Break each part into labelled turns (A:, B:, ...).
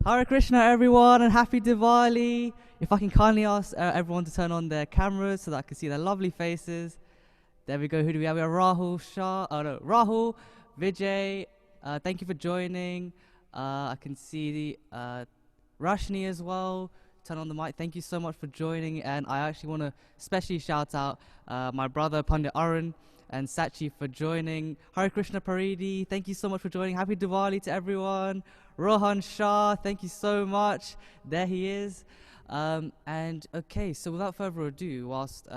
A: Hare Krishna, everyone, and happy Diwali. If I can kindly ask everyone to turn on their cameras so that I can see their lovely faces. There we go. Who do we have? We have Rahul Shah. Oh no, Rahul, Vijay. Thank you for joining. I can see Rashni as well. Turn on the mic. Thank you so much for joining. And I actually want to especially shout out my brother Pandit Arun and Sachi for joining. Hare Krishna Paridi, thank you so much for joining. Happy Diwali to everyone. Rohan Shah, thank you so much. There he is. And okay, so without further ado, whilst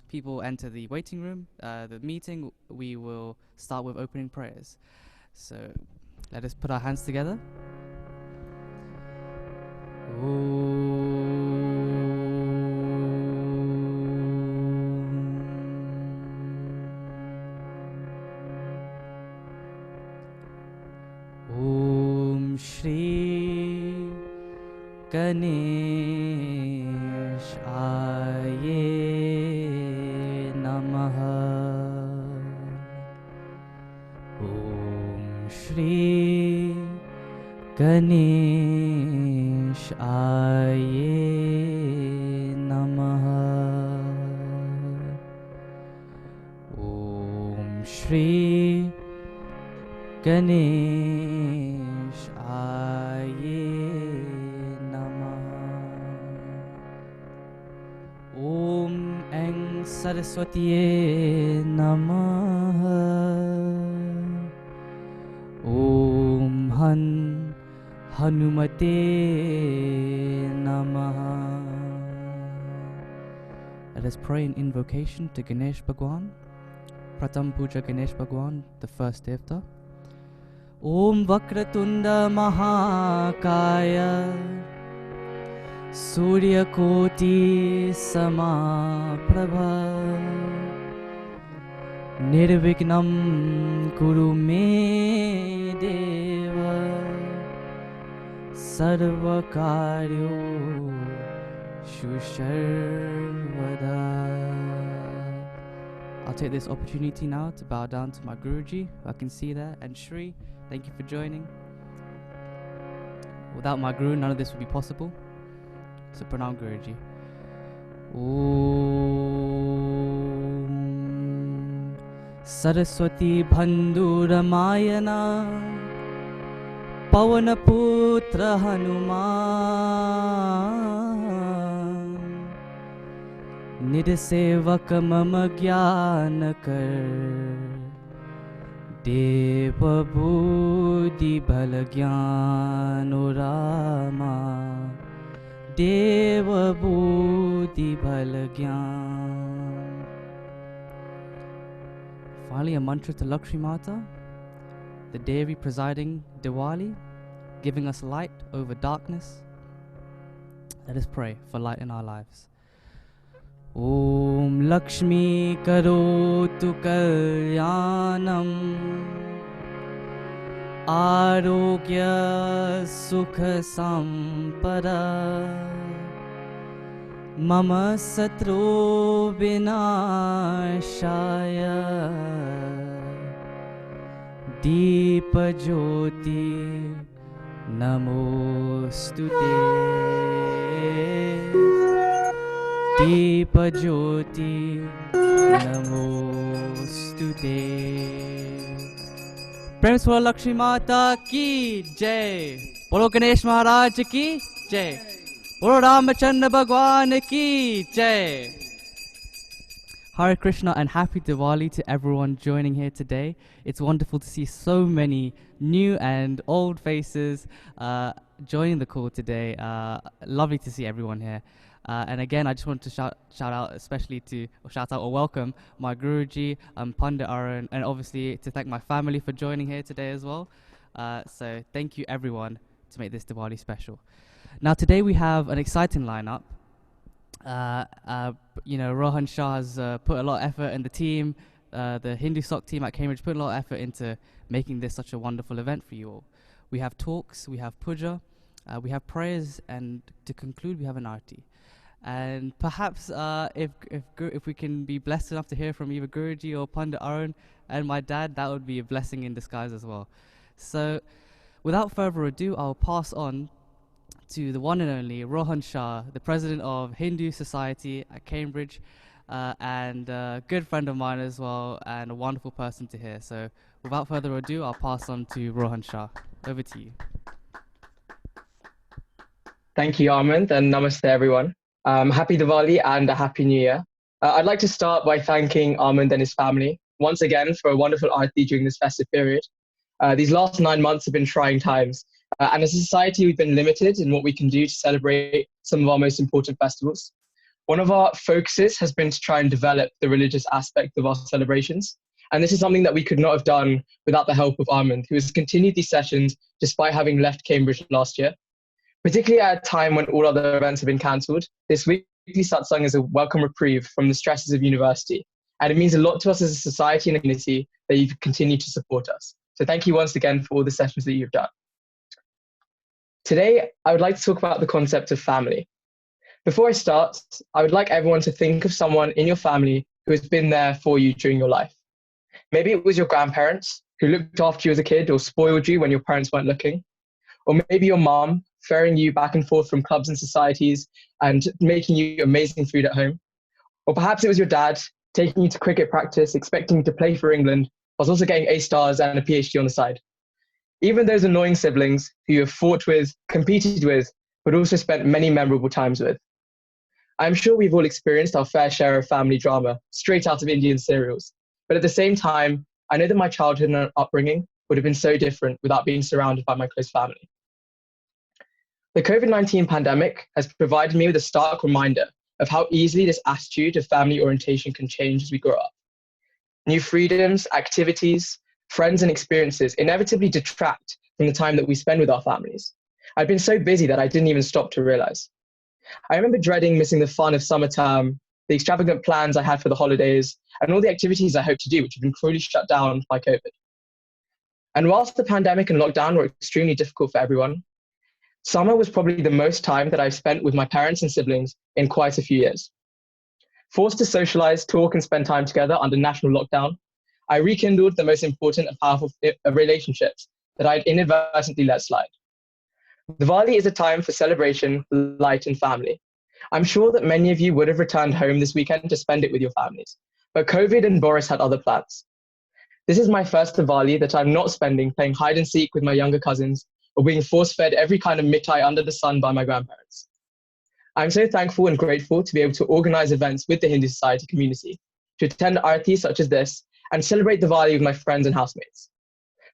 A: people enter the waiting room, the meeting, we will start with opening prayers. So let us put our hands together. Om Shri Ganeshaya Namaha. Om Shri Ganeshaya Namaha. Om Shri Ganeshaya Namaha. Om Eng Saraswatiye Namaha. Om Han Hanumate Namaha. Let us pray in invocation to Ganesh Bhagwan. Pratham Puja Ganesh Bhagwan, the first devta. Om Vakratunda Mahakaya Surya Koti Samaprabha Nirvignam Kuru Me Deva Sarvakaryo Shusharvada. I'll take this opportunity now to bow down to my Guruji, who I can see there, and Shri, thank you for joining. Without my Guru, none of this would be possible. So pranam Guruji. Om Saraswati Bandhu Ramayana Pavanaputra Hanuman Nidasevak Mama Gyanakar Deva Buddhi Balagyano Rama Deva Buddhi Balagyan. Finally, a mantra to Lakshmi Mata, the Devi presiding Diwali, giving us light over darkness. Let us pray for light in our lives. Om Lakshmi Karotu Kalyanam Arogya Sukha Sampada Mama Satro Vinashaya Deepa Jyoti Namostute Deepa Jyoti Namostute. प्रेम से बोलो लक्ष्मी माता की जय, बोलो गणेश महाराज की जय, बोलो रामचंद्र भगवान की जय. Hare Krishna and happy Diwali to everyone joining here today. It's wonderful to see so many new and old faces joining the call today. Lovely to see everyone here. And again, I just want to shout out especially to, or shout out or welcome my Guruji, Pandit Arun, and obviously to thank my family for joining here today as well. So thank you everyone to make this Diwali special. Now today we have an exciting lineup. Rohan Shah has put a lot of effort, and the team, the Hindu Sock team at Cambridge, put a lot of effort into making this such a wonderful event for you all. We have talks, we have puja, we have prayers, and to conclude we have an Aarti. And perhaps if we can be blessed enough to hear from either Guruji or Pandit Arun and my dad, that would be a blessing in disguise as well. So without further ado, I'll pass on to the one and only Rohan Shah, the president of Hindu Society at Cambridge, and a good friend of mine as well, and a wonderful person to hear. So without further ado, I'll pass on to Rohan Shah. Over to you.
B: Thank you, Armand, and namaste, everyone. Happy Diwali and a Happy New Year. I'd like to start by thanking Armand and his family once again for a wonderful Aarti during this festive period. These last 9 months have been trying times, and as a society, we've been limited in what we can do to celebrate some of our most important festivals. One of our focuses has been to try and develop the religious aspect of our celebrations, and this is something that we could not have done without the help of Armand, who has continued these sessions despite having left Cambridge last year. Particularly at a time when all other events have been cancelled, this weekly satsang is a welcome reprieve from the stresses of university, and it means a lot to us as a society and a community that you've continued to support us. So thank you once again for all the sessions that you've done. Today, I would like to talk about the concept of family. Before I start, I would like everyone to think of someone in your family who has been there for you during your life. Maybe it was your grandparents who looked after you as a kid or spoiled you when your parents weren't looking. Or maybe your mom ferrying you back and forth from clubs and societies and making you amazing food at home. Or perhaps it was your dad taking you to cricket practice, expecting you to play for England, whilst also getting A stars and a PhD on the side. Even those annoying siblings who you have fought with, competed with, but also spent many memorable times with. I'm sure we've all experienced our fair share of family drama straight out of Indian serials. But at the same time, I know that my childhood and upbringing would have been so different without being surrounded by my close family. The COVID-19 pandemic has provided me with a stark reminder of how easily this attitude of family orientation can change as we grow up. New freedoms, activities, friends, and experiences inevitably detract from the time that we spend with our families. I've been so busy that I didn't even stop to realize. I remember dreading missing the fun of summer term, the extravagant plans I had for the holidays, and all the activities I hoped to do, which have been cruelly shut down by COVID. And whilst the pandemic and lockdown were extremely difficult for everyone, summer was probably the most time that I've spent with my parents and siblings in quite a few years. Forced to socialize, talk, and spend time together under national lockdown, I rekindled the most important and powerful relationships that I'd inadvertently let slide. Diwali is a time for celebration, light, and family. I'm sure that many of you would have returned home this weekend to spend it with your families, but COVID and Boris had other plans. This is my first Diwali that I'm not spending playing hide and seek with my younger cousins or being force-fed every kind of mithai under the sun by my grandparents. I'm so thankful and grateful to be able to organize events with the Hindu Society community, to attend aartis such as this, and celebrate Diwali with my friends and housemates.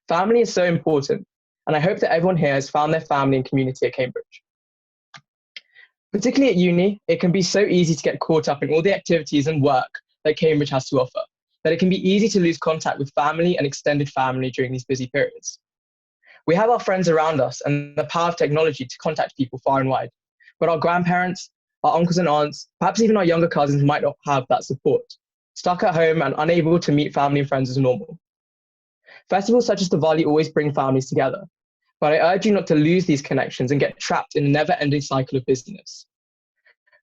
B: Family is so important, and I hope that everyone here has found their family and community at Cambridge. Particularly at uni, it can be so easy to get caught up in all the activities and work that Cambridge has to offer, that it can be easy to lose contact with family and extended family during these busy periods. We have our friends around us and the power of technology to contact people far and wide, but our grandparents, our uncles and aunts, perhaps even our younger cousins might not have that support, stuck at home and unable to meet family and friends as normal. Festivals such as Diwali always bring families together, but I urge you not to lose these connections and get trapped in a never-ending cycle of busyness.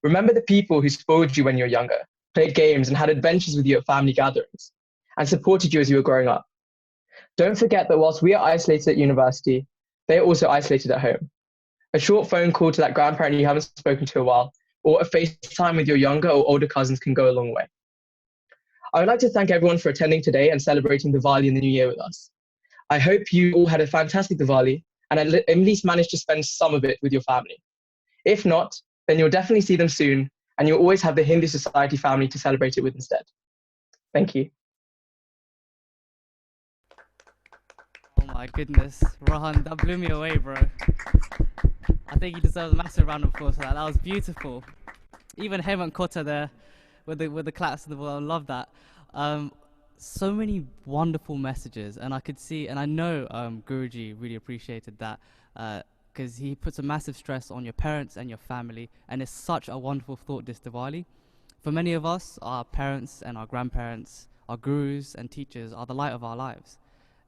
B: Remember the people who spoiled you when you were younger, played games and had adventures with you at family gatherings, and supported you as you were growing up. Don't forget that whilst we are isolated at university, they are also isolated at home. A short phone call to that grandparent you haven't spoken to in a while, or a FaceTime with your younger or older cousins can go a long way. I would like to thank everyone for attending today and celebrating Diwali in the new year with us. I hope you all had a fantastic Diwali and at least managed to spend some of it with your family. If not, then you'll definitely see them soon, and you'll always have the Hindu Society family to celebrate it with instead. Thank you.
A: Oh my goodness, Rohan, that blew me away, bro. I think you deserve a massive round of applause for that. That was beautiful. Even Hemant Kota there with the claps in the world, I love that. So many wonderful messages, and I could see, and I know Guruji really appreciated that because he puts a massive stress on your parents and your family, and it's such a wonderful thought this Diwali. For many of us, our parents and our grandparents, our gurus and teachers are the light of our lives.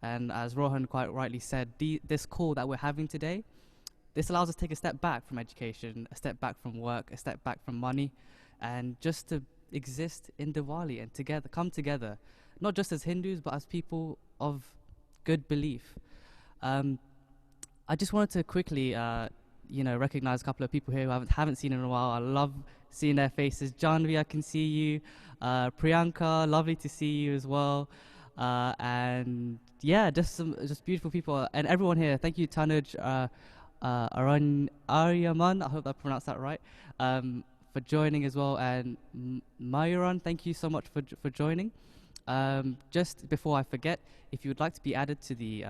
A: And as Rohan quite rightly said, this call that we're having today, this allows us to take a step back from education, a step back from work, a step back from money, and just to exist in Diwali and come together, not just as Hindus, but as people of good belief. I just wanted to quickly recognize a couple of people here who I haven't seen in a while. I love seeing their faces. Janvi, I can see you. Priyanka, lovely to see you as well. And yeah, just beautiful people. And everyone here, thank you, Tanuj, Aryaman, I hope I pronounced that right, for joining as well. And Mayuran, thank you so much for joining. Just before I forget, if you would like to be added to the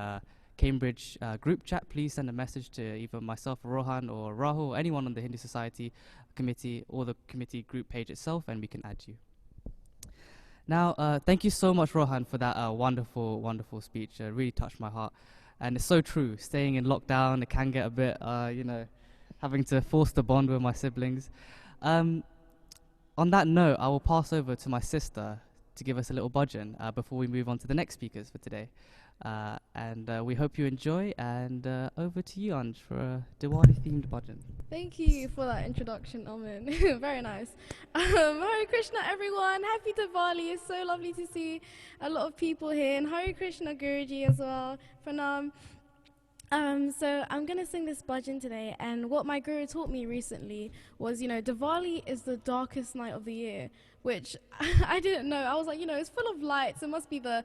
A: Cambridge group chat, please send a message to either myself, Rohan, or Rahul, or anyone on the Hindu Society committee or the committee group page itself, and we can add you. Now, thank you so much, Rohan, for that wonderful, wonderful speech. It really touched my heart. And it's so true. Staying in lockdown, it can get a bit, having to force the bond with my siblings. On that note, I will pass over to my sister to give us a little bhajan before we move on to the next speakers for today. And we hope you enjoy, and over to you, Anj, for a Diwali-themed bhajan.
C: Thank you for that introduction, Amin. Very nice. Hare Krishna, everyone. Happy Diwali. It's so lovely to see a lot of people here. And Hare Krishna, Guruji, as well. Pranam. So I'm going to sing this bhajan today, and what my guru taught me recently was, Diwali is the darkest night of the year, which I didn't know. I was like, it's full of lights. It must be the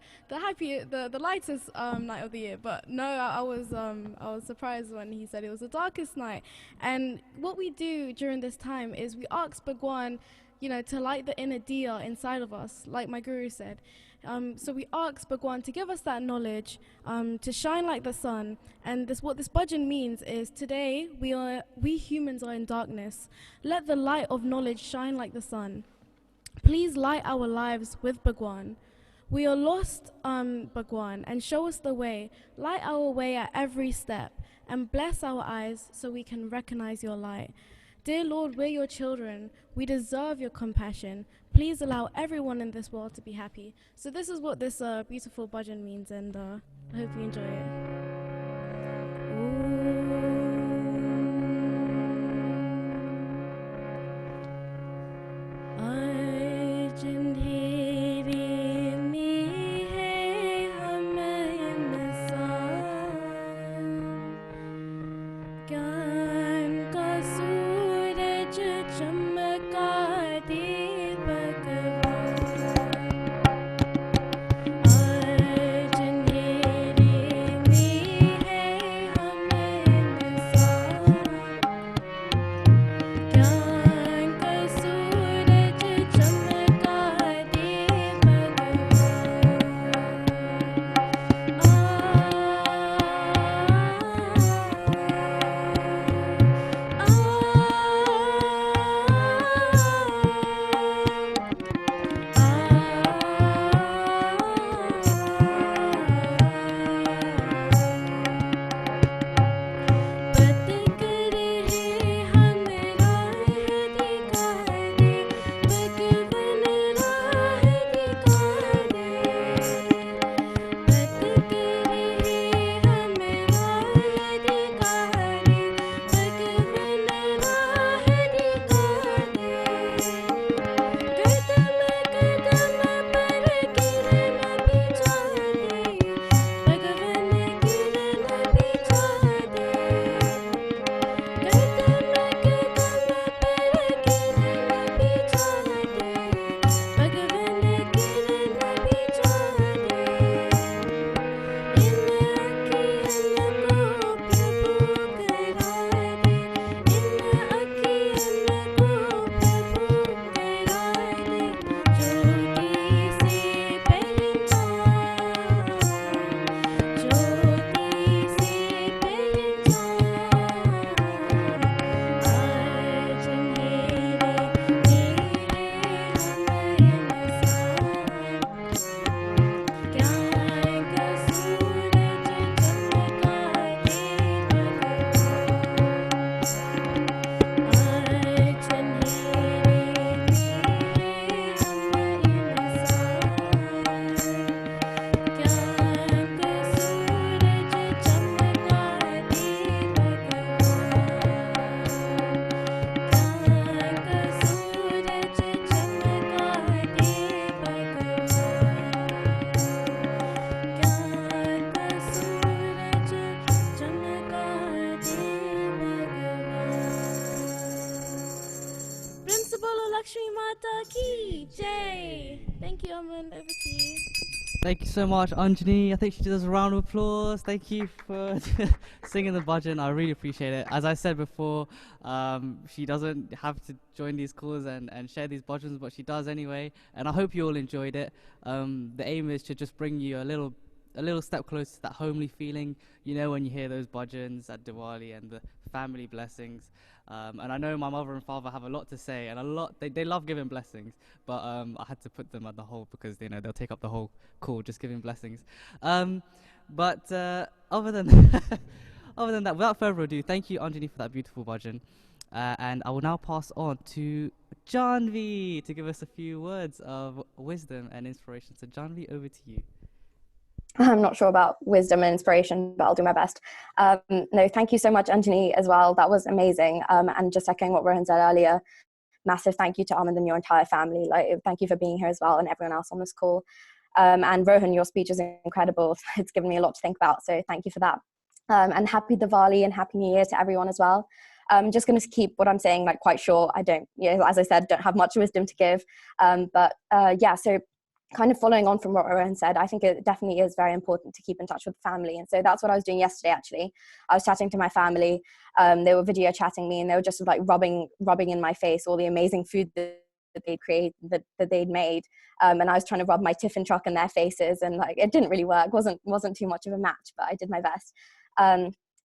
C: lightest night of the year. But no, I was surprised when he said it was the darkest night. And what we do during this time is we ask Bhagwan, to light the inner diya inside of us, like my guru said. So we ask Bhagwan to give us that knowledge, to shine like the sun. And what this bhajan means is, today we humans are in darkness. Let the light of knowledge shine like the sun. Please light our lives with Bhagwan. We are lost, Bhagwan, and show us the way. Light our way at every step, and bless our eyes so we can recognize your light. Dear Lord, we're your children. We deserve your compassion. Please allow everyone in this world to be happy. So this is what this beautiful bhajan means, and I hope you enjoy it. Thank you, Aman. Over to you.
A: Thank you so much, Anjani. I think she deserves a round of applause. Thank you for singing the bhajan. I really appreciate it. As I said before, she doesn't have to join these calls and share these bhajans, but she does anyway. And I hope you all enjoyed it. The aim is to just bring you a little step closer to that homely feeling, you know, when you hear those bhajans at Diwali and the family blessings. And I know my mother and father have a lot to say, and they love giving blessings, but I had to put them at the whole because they'll take up the whole call just giving blessings. But other than other than that, without further ado, thank you, Anjani, for that beautiful bhajan. And I will now pass on to Janvi to give us a few words of wisdom and inspiration. So Janvi, over to you.
D: I'm not sure about wisdom and inspiration, but I'll do my best. No, thank you so much, Anjani, as well. That was amazing. And just echoing what Rohan said earlier, massive thank you to Armand and your entire family. Like, thank you for being here as well, and everyone else on this call. And Rohan, your speech is incredible. It's given me a lot to think about, so thank you for that. And happy Diwali and happy New Year to everyone as well. I'm just going to keep what I'm saying like quite short. I don't, as I said, don't have much wisdom to give. So kind of following on from what Rohan said, I think it definitely is very important to keep in touch with family. And so that's what I was doing yesterday, actually. I was chatting to my family. They were video chatting me, and they were just like rubbing in my face all the amazing food that they'd created, that they'd made. And I was trying to rub my tiffin truck in their faces, and like it didn't really work. Wasn't too much of a match, but I did my best.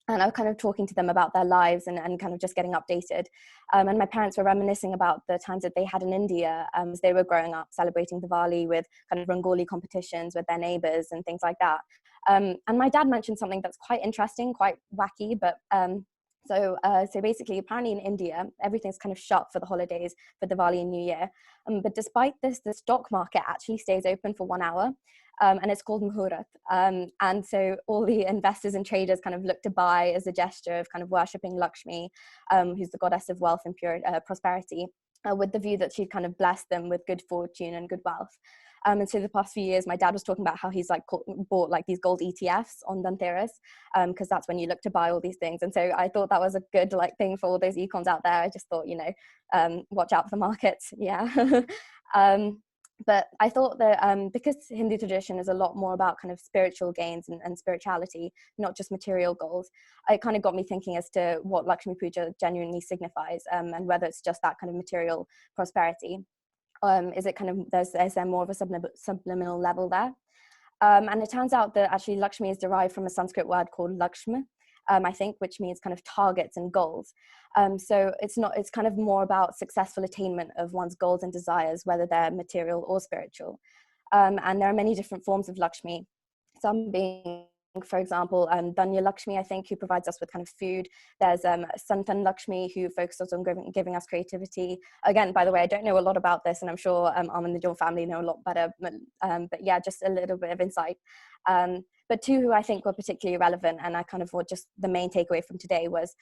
D: And I was kind of talking to them about their lives and kind of just getting updated. And my parents were reminiscing about the times that they had in India as they were growing up, celebrating Diwali with kind of Rangoli competitions with their neighbors and things like that. And my dad mentioned something that's quite interesting, quite wacky, but so basically, apparently in India, everything's kind of shut for the holidays for Diwali and New Year. But despite this, the stock market actually stays open for 1 hour. And it's called Muhurat. And so all the investors and traders kind of look to buy as a gesture of kind of worshipping Lakshmi, who's the goddess of wealth and prosperity, with the view that she'd kind of bless them with good fortune and good wealth. And so the past few years, my dad was talking about how he's like bought like these gold ETFs on Dhanteras, because that's when you look to buy all these things. And so I thought that was a good like thing for all those econs out there. I just thought, watch out for the markets. Yeah. But I thought that because Hindu tradition is a lot more about kind of spiritual gains and spirituality, not just material goals, it kind of got me thinking as to what Lakshmi Pooja genuinely signifies, and whether it's just that kind of material prosperity. Is it kind of, is there more of a subliminal level there? And it turns out that actually Lakshmi is derived from a Sanskrit word called Lakshmi, I think, which means kind of targets and goals. So it's kind of more about successful attainment of one's goals and desires, whether they're material or spiritual. And there are many different forms of Lakshmi, some being, for example, Danya Lakshmi, I think, who provides us with kind of food. There's Santan Lakshmi, who focuses on giving us creativity. Again, by the way, I don't know a lot about this, and I'm sure Arm and the John family know a lot better, but yeah, just a little bit of insight. But two who I think were particularly relevant, and I kind of what just the main takeaway from today was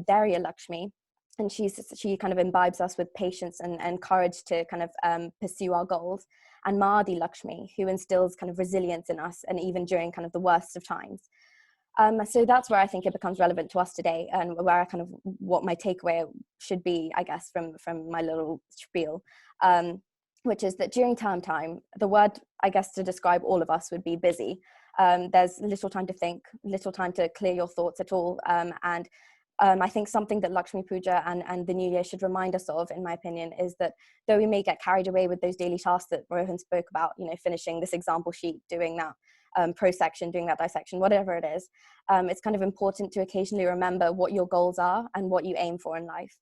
D: Darya Lakshmi. And she kind of imbibes us with patience and courage to kind of pursue our goals. And Mahadi Lakshmi, who instills kind of resilience in us, and even during kind of the worst of times. So that's where I think it becomes relevant to us today, and where I kind of what my takeaway should be, I guess, from my little spiel, which is that during term time, the word, I guess, to describe all of us would be busy. There's little time to think, little time to clear your thoughts at all, and I think something that Lakshmi Pooja and the New Year should remind us of, in my opinion, is that though we may get carried away with those daily tasks that Rohan spoke about, finishing this example sheet, doing that prosection, doing that dissection, whatever it is, it's kind of important to occasionally remember what your goals are and what you aim for in life.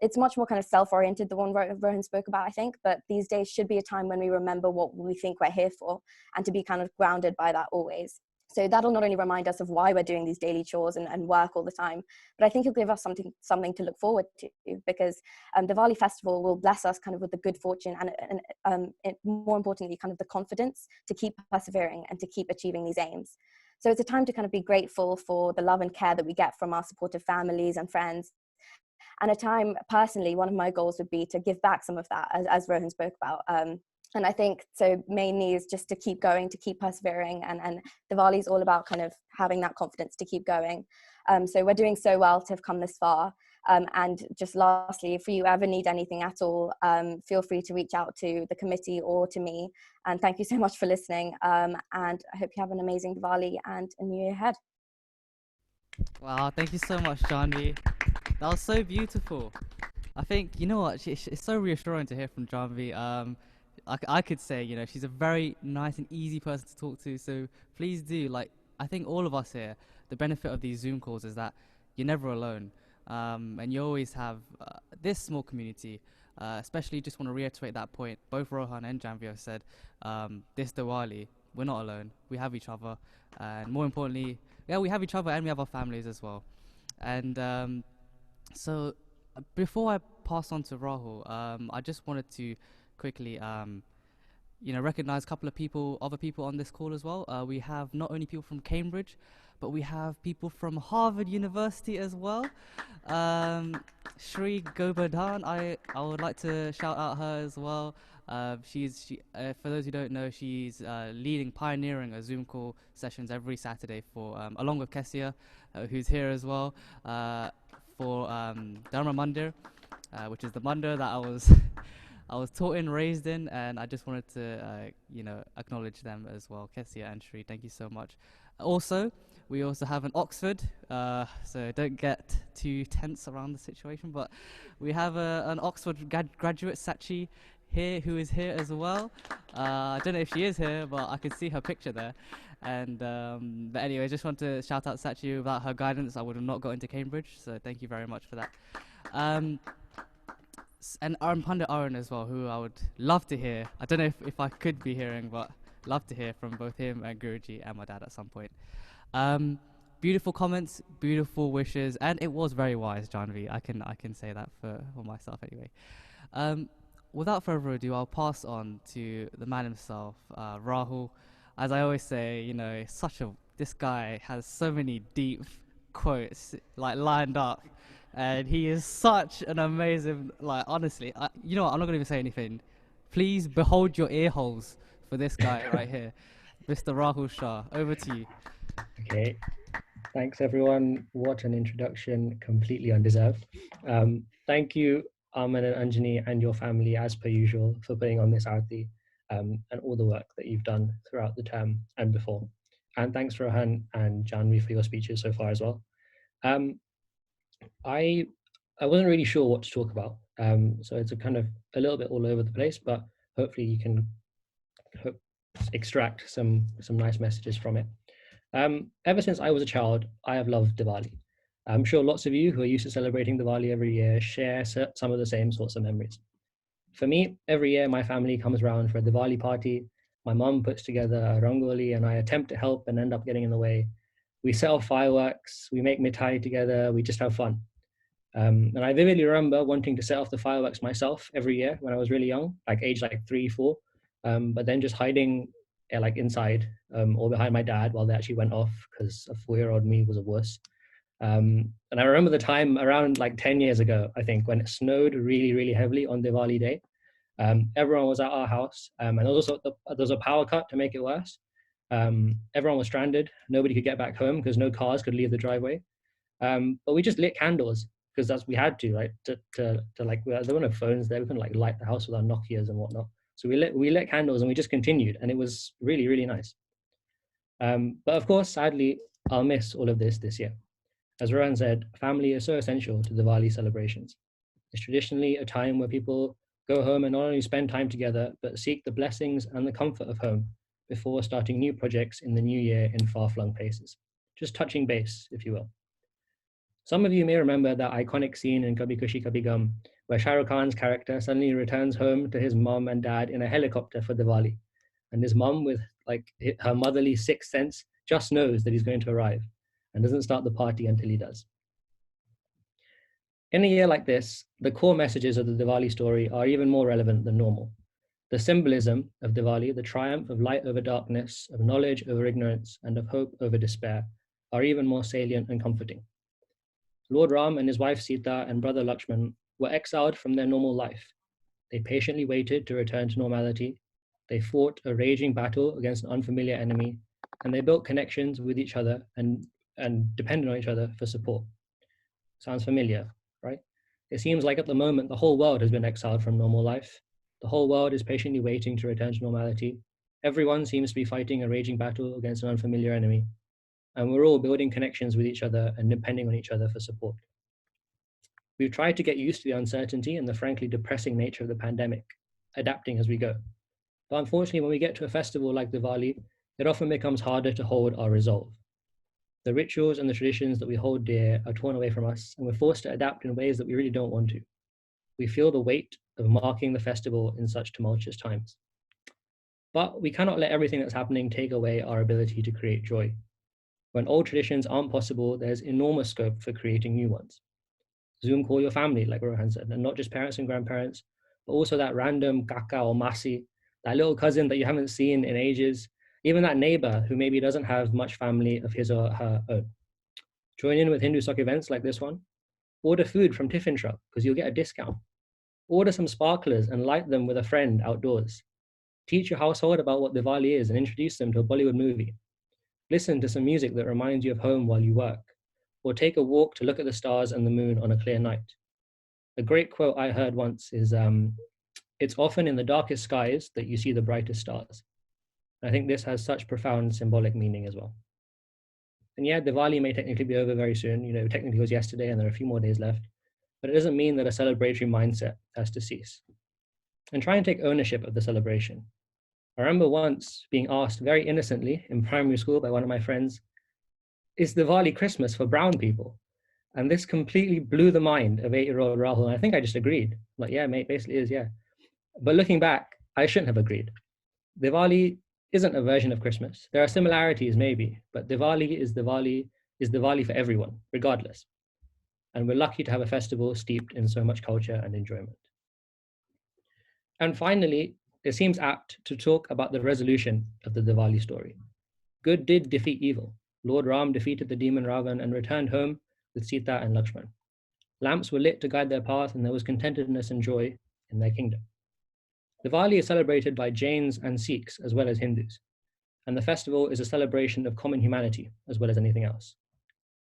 D: It's much more kind of self-oriented, the one Rohan spoke about, I think, but these days should be a time when we remember what we think we're here for, and to be kind of grounded by that always. So that'll not only remind us of why we're doing these daily chores and work all the time, but I think it'll give us something to look forward to, because the Diwali festival will bless us kind of with the good fortune and more importantly, kind of the confidence to keep persevering and to keep achieving these aims. So it's a time to kind of be grateful for the love and care that we get from our supportive families and friends. And a time, personally, one of my goals would be to give back some of that, as Rohan spoke about. And I think so mainly is just to keep going, to keep persevering, and Diwali is all about kind of having that confidence to keep going. So we're doing so well to have come this far. And just lastly, if you ever need anything at all, feel free to reach out to the committee or to me. And thank you so much for listening. And I hope you have an amazing Diwali and a new year ahead.
A: Wow, thank you so much, Janvi. That was so beautiful. I think, you know what, it's so reassuring to hear from Janvi. I could say, you know, she's a very nice and easy person to talk to. So please do, like, I think all of us here, the benefit of these Zoom calls is that you're never alone. And you always have this small community. Especially just want to reiterate that point. Both Rohan and Janvi have said, this Diwali, we're not alone. We have each other. And more importantly, yeah, we have each other and we have our families as well. And so before I pass on to Rahul, I just wanted to quickly, you know, recognize a couple of people, other people on this call as well. We have not only people from Cambridge, but we have people from Harvard University as well. Shri Gobardhan, I would like to shout out her as well. For those who don't know, she's pioneering a Zoom call sessions every Saturday for, along with Kessia, who's here as well, for Dharma Mandir, which is the mandir that I was taught in, raised in, and I just wanted to, you know, acknowledge them as well. Kessia and Shri, thank you so much. Also, we also have an Oxford, so don't get too tense around the situation, but we have an Oxford graduate, Sachi, here, who is here as well. I don't know if she is here, but I can see her picture there. And but anyway, I just want to shout out Sachi. Without her guidance, I would have not got into Cambridge, so thank you very much for that. And Pandit Arun as well, who I would love to hear. I don't know if I could be hearing, but love to hear from both him and Guruji and my dad at some point. Beautiful comments, beautiful wishes, and it was very wise, Janvi. I can say that for myself anyway. Without further ado, I'll pass on to the man himself, Rahul. As I always say, you know, this guy has so many deep quotes like lined up, and he is such an amazing, like, honestly, you know what, I'm not gonna even say anything. Please behold your ear holes for this guy right here, Mr. Rahul Shah. Over to you.
E: Okay, thanks everyone. What an introduction, completely undeserved. Thank you, Arman and Anjani and your family, as per usual, for putting on this Aarti, and all the work that you've done throughout the term and before. And thanks, Rohan and Janvi, for your speeches so far as well. I wasn't really sure what to talk about, so it's a little bit all over the place, but hopefully you can extract some nice messages from it. Ever since I was a child, I have loved Diwali. I'm sure lots of you who are used to celebrating Diwali every year share some of the same sorts of memories. For me, every year my family comes around for a Diwali party. My mum puts together a rangoli and I attempt to help and end up getting in the way. We set off fireworks, we make mithai together, we just have fun. And I vividly remember wanting to set off the fireworks myself every year when I was really young, like age 3, 4, but then just hiding like inside or behind my dad while they actually went off, because a 4-year-old me was a wuss. And I remember the time around 10 years ago, I think, when it snowed really, really heavily on Diwali day. Everyone was at our house, and there was a power cut to make it worse. Everyone was stranded. Nobody could get back home because no cars could leave the driveway. But we just lit candles because we had to, right? There were no phones there. We couldn't light the house with our Nokias and whatnot. So we lit candles and we just continued, and it was really, really nice. But of course, sadly, I'll miss all of this year. As Rohan said, family is so essential to Diwali celebrations. It's traditionally a time where people go home and not only spend time together, but seek the blessings and the comfort of home before starting new projects in the new year in far-flung places. Just touching base, if you will. Some of you may remember that iconic scene in Kabhi Khushi Kabhi Gham, where Shah Rukh Khan's character suddenly returns home to his mom and dad in a helicopter for Diwali. And his mom, with her motherly sixth sense, just knows that he's going to arrive and doesn't start the party until he does. In a year like this, the core messages of the Diwali story are even more relevant than normal. The symbolism of Diwali, the triumph of light over darkness, of knowledge over ignorance, and of hope over despair, are even more salient and comforting. Lord Ram and his wife Sita and brother Lakshman were exiled from their normal life. They patiently waited to return to normality. They fought a raging battle against an unfamiliar enemy, and they built connections with each other and depended on each other for support. Sounds familiar, right? It seems like at the moment, the whole world has been exiled from normal life. The whole world is patiently waiting to return to normality. Everyone seems to be fighting a raging battle against an unfamiliar enemy. And we're all building connections with each other and depending on each other for support. We've tried to get used to the uncertainty and the frankly depressing nature of the pandemic, adapting as we go. But unfortunately, when we get to a festival like Diwali, it often becomes harder to hold our resolve. The rituals and the traditions that we hold dear are torn away from us, and we're forced to adapt in ways that we really don't want to. We feel the weight of marking the festival in such tumultuous times. But we cannot let everything that's happening take away our ability to create joy. When old traditions aren't possible, there's enormous scope for creating new ones. Zoom call your family, like Rohan said, and not just parents and grandparents, but also that random kaka or masi, that little cousin that you haven't seen in ages, even that neighbor who maybe doesn't have much family of his or her own. Join in with Hindu Sock events like this one. Order food from Tiffin Truck because you'll get a discount. Order some sparklers and light them with a friend outdoors. Teach your household about what Diwali is and introduce them to a Bollywood movie. Listen to some music that reminds you of home while you work, or take a walk to look at the stars and the moon on a clear night. A great quote I heard once is, it's often in the darkest skies that you see the brightest stars. I think this has such profound symbolic meaning as well. And yeah, Diwali may technically be over very soon. You know, technically it was yesterday and there are a few more days left, but it doesn't mean that a celebratory mindset has to cease. And try and take ownership of the celebration. I remember once being asked very innocently in primary school by one of my friends, is Diwali Christmas for brown people? And this completely blew the mind of 8-year-old Rahul. And I think I just agreed. Like, yeah, mate, basically is, yeah. But looking back, I shouldn't have agreed. Diwali isn't a version of Christmas. There are similarities maybe, but Diwali is Diwali for everyone, regardless. And we're lucky to have a festival steeped in so much culture and enjoyment. And finally, it seems apt to talk about the resolution of the Diwali story. Good did defeat evil. Lord Ram defeated the demon Ravan and returned home with Sita and Lakshman. Lamps were lit to guide their path, and there was contentedness and joy in their kingdom. Diwali is celebrated by Jains and Sikhs as well as Hindus, and the festival is a celebration of common humanity as well as anything else.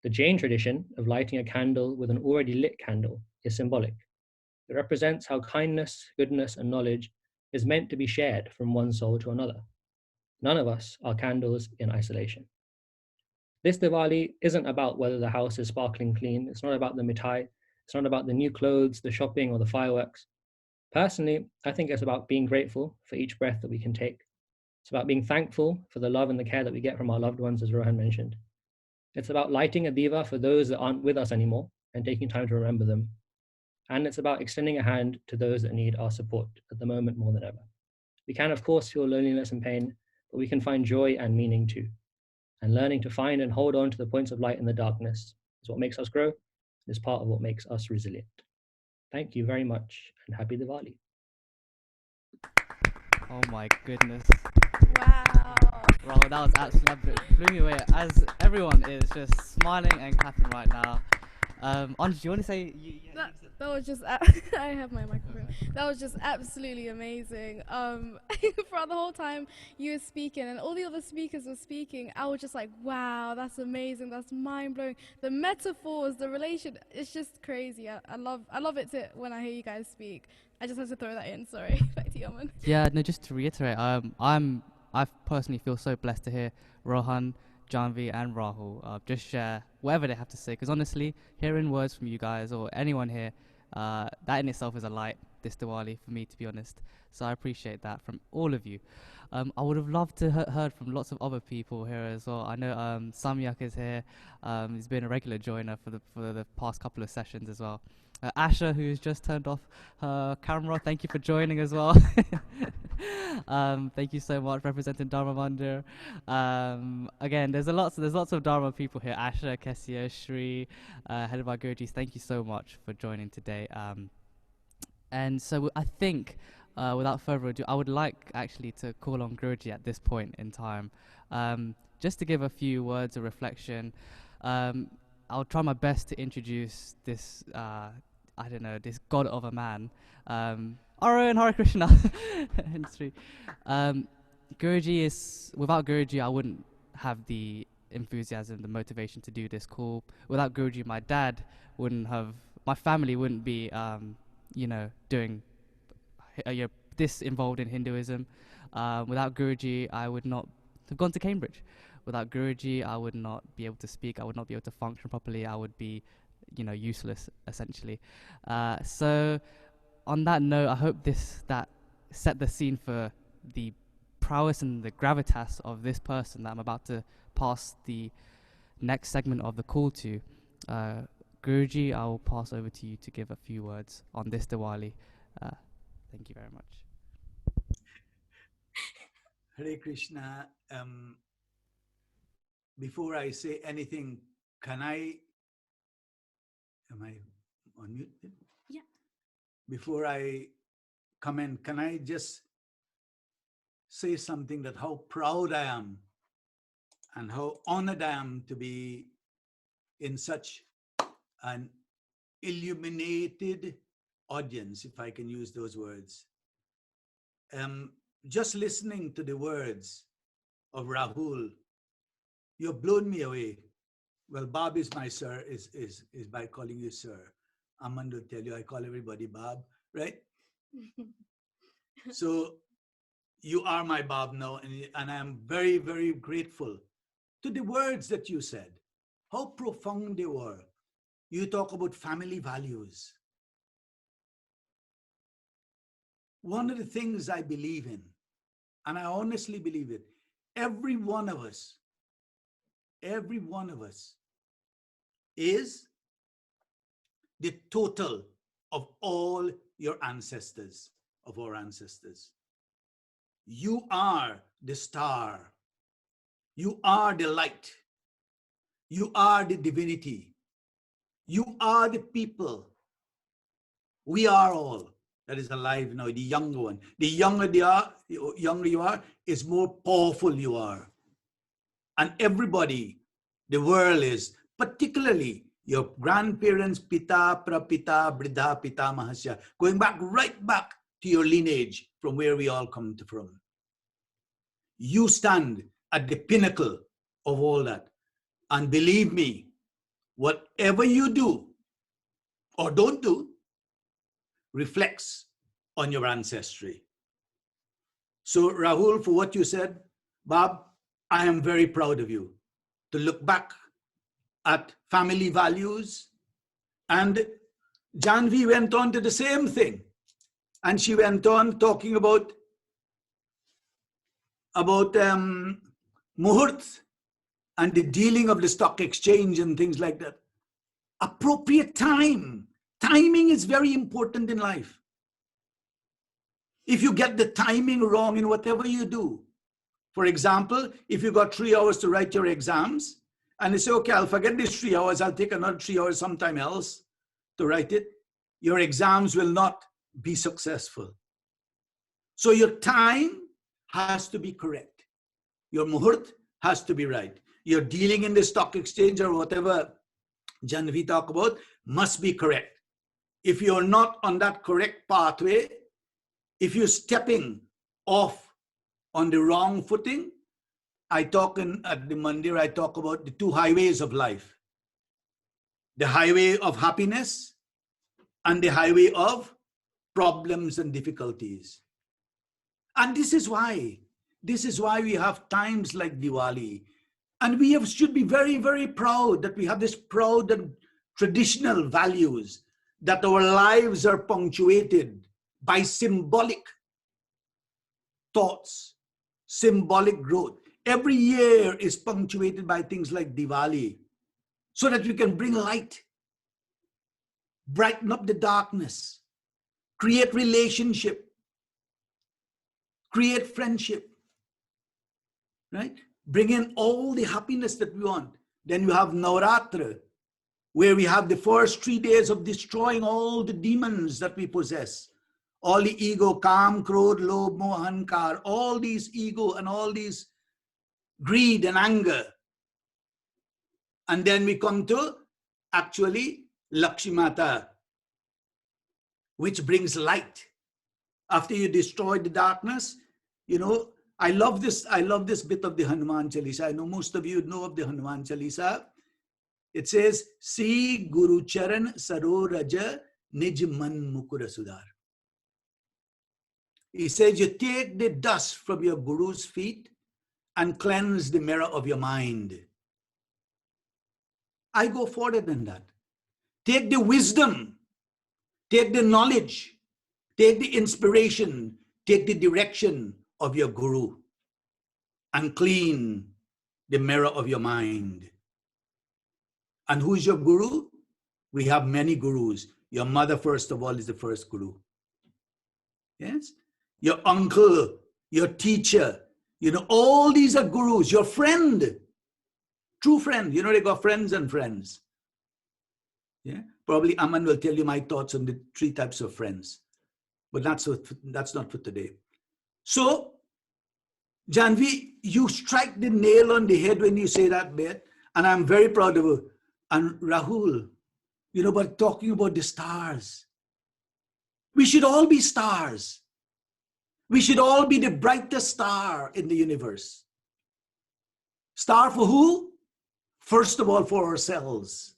E: The Jain tradition of lighting a candle with an already lit candle is symbolic. It represents how kindness, goodness, and knowledge is meant to be shared from one soul to another. None of us are candles in isolation. This Diwali isn't about whether the house is sparkling clean. It's not about the mithai. It's not about the new clothes, the shopping, or the fireworks. Personally, I think it's about being grateful for each breath that we can take. It's about being thankful for the love and the care that we get from our loved ones, as Rohan mentioned. It's about lighting a diva for those that aren't with us anymore and taking time to remember them. And it's about extending a hand to those that need our support at the moment more than ever. We can, of course, feel loneliness and pain, but we can find joy and meaning too. And learning to find and hold on to the points of light in the darkness is what makes us grow. It is part of what makes us resilient. Thank you very much and happy Diwali.
A: Oh my goodness.
C: Wow.
A: Rahul, that was absolutely blew me away. As everyone is just smiling and clapping right now. Anj, do you want to say?
C: That was just, I have my microphone. That was just absolutely amazing. Throughout the whole time you were speaking and all the other speakers were speaking, I was just like, wow, that's amazing. That's mind blowing. The metaphors, the relation, it's just crazy. I love it when I hear you guys speak. I just had to throw that in. Sorry. Back to you, Aman.
A: Yeah, no, just to reiterate, I personally feel so blessed to hear Rohan, Janvi and Rahul just share whatever they have to say, because honestly, hearing words from you guys or anyone here, that in itself is a light this Diwali for me, to be honest. So I appreciate that from all of you. I would have loved to heard from lots of other people here as well. I know Samyak is here. He's been a regular joiner for the past couple of sessions as well. Asha, who's just turned off her camera, thank you for joining as well. Thank you so much, representing Dharma Mandir. Again, there's lots of Dharma people here. Asha, Kessia, Shri, head of our Gurujis, thank you so much for joining today. And so I think, without further ado, I would like actually to call on Guruji at this point in time, just to give a few words of reflection. I'll try my best to introduce this, this god of a man. Arun, Hare Krishna. Guruji is, without Guruji, I wouldn't have the enthusiasm, the motivation to do this call. Without Guruji, my dad wouldn't have my family wouldn't be, doing this involved in Hinduism. Without Guruji, I would not have gone to Cambridge. Without Guruji, I would not be able to speak. I would not be able to function properly. I would be, useless essentially. So, on that note, I hope that set the scene for the prowess and the gravitas of this person that I'm about to pass the next segment of the call to. Guruji, I will pass over to you to give a few words on this Diwali. Thank you very much.
F: Hare Krishna. Before I say anything, am I on mute?
C: Yeah.
F: Before I comment, can I just say something that how proud I am and how honored I am to be in such an illuminated audience, if I can use those words. Just listening to the words of Rahul, you've blown me away. Well, Bob is my sir, is by calling you sir. I'm going to tell you, I call everybody Bob, right? So you are my Bob now, and I am very, very grateful to the words that you said. How profound they were. You talk about family values. One of the things I believe in, and I honestly believe it, every one of us is the total of all your ancestors, of our ancestors. You are the star. You are the light. You are the divinity. You are the people. We are all that is alive now, the younger one. The younger you are, is more powerful you are. And everybody, the world is, particularly your grandparents, pita, prapita, bridha, pita, mahasya, going back right back to your lineage from where we all come from. You stand at the pinnacle of all that. And believe me, whatever you do or don't do reflects on your ancestry. So Rahul, for what you said, Bob, I am very proud of you to look back at family values. And Janvi went on to the same thing. And she went on talking about muhurt and the dealing of the stock exchange and things like that. Appropriate time. Timing is very important in life. If you get the timing wrong in whatever you do, for example, if you got 3 hours to write your exams, and you say, okay, I'll forget these 3 hours, I'll take another 3 hours sometime else to write it, your exams will not be successful. So your time has to be correct. Your muhurt has to be right. Your dealing in the stock exchange or whatever Janvi talk about must be correct. If you're not on that correct pathway, if you're stepping off on the wrong footing, at the mandir, I talk about the 2 highways of life. The highway of happiness and the highway of problems and difficulties. And this is why we have times like Diwali. And we should be very, very proud that we have this proud and traditional values, that our lives are punctuated by symbolic thoughts, symbolic growth. Every year is punctuated by things like Diwali, so that we can bring light, brighten up the darkness, create relationship, create friendship, right? Bring in all the happiness that we want. Then you have Navratra, where we have the first 3 days of destroying all the demons that we possess. All the ego, Kam, Krodh, Lobh, Moh, Ahankar, all these ego and all these greed and anger. And then we come to actually Lakshmi Mata, which brings light. After you destroy the darkness, I love this bit of the Hanuman Chalisa. I know most of you know of the Hanuman Chalisa. It says, "Si Guru Charan Saroraja Nij Man Mukura Sudar." He says, you take the dust from your Guru's feet and cleanse the mirror of your mind. I go further than that. Take the wisdom, take the knowledge, take the inspiration, take the direction of your Guru and clean the mirror of your mind. And who is your Guru? We have many Gurus. Your mother, first of all, is the first Guru. Yes? Your uncle, your teacher, all these are Gurus. Your friend, true friend. They got friends and friends. Yeah? Probably Aman will tell you my thoughts on the 3 types of friends. But that's not for today. So, Janvi, you strike the nail on the head when you say that bit. And I'm very proud of you. And Rahul, but talking about the stars. We should all be stars. We should all be the brightest star in the universe. Star for who? First of all, for ourselves.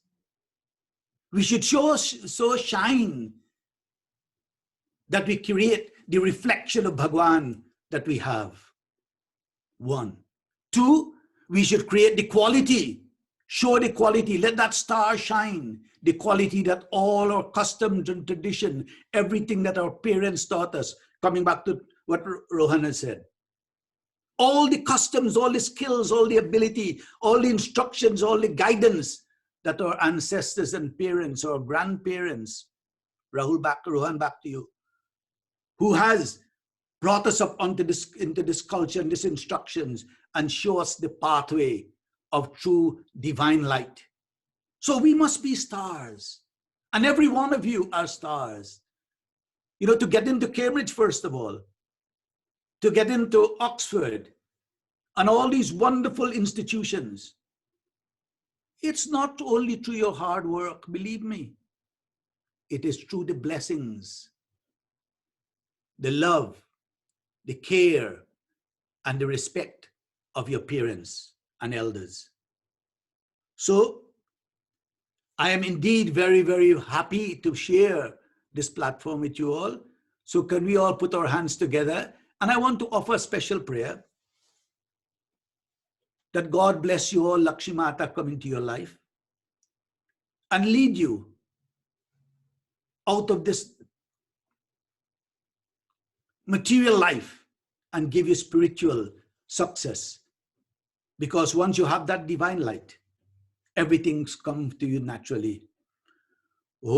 F: We should so shine that we create the reflection of Bhagwan that we have. 1. 2, we should create the quality. Show the quality. Let that star shine. The quality that all our customs and tradition, everything that our parents taught us, coming back to what Rohan has said. All the customs, all the skills, all the ability, all the instructions, all the guidance that our ancestors and parents or grandparents, Rohan, back to you, who has brought us up into this culture and these instructions and show us the pathway of true divine light. So we must be stars. And every one of you are stars. To get into Cambridge, first of all, to get into Oxford and all these wonderful institutions, it's not only through your hard work, believe me. It is through the blessings, the love, the care, and the respect of your parents and elders. So, I am indeed very, very happy to share this platform with you all. So can we all put our hands together? And I want to offer a special prayer that God bless you all, Lakshmi Mata, come into your life and lead you out of this material life and give you spiritual success. Because once you have that divine light, everything's come to you naturally. Om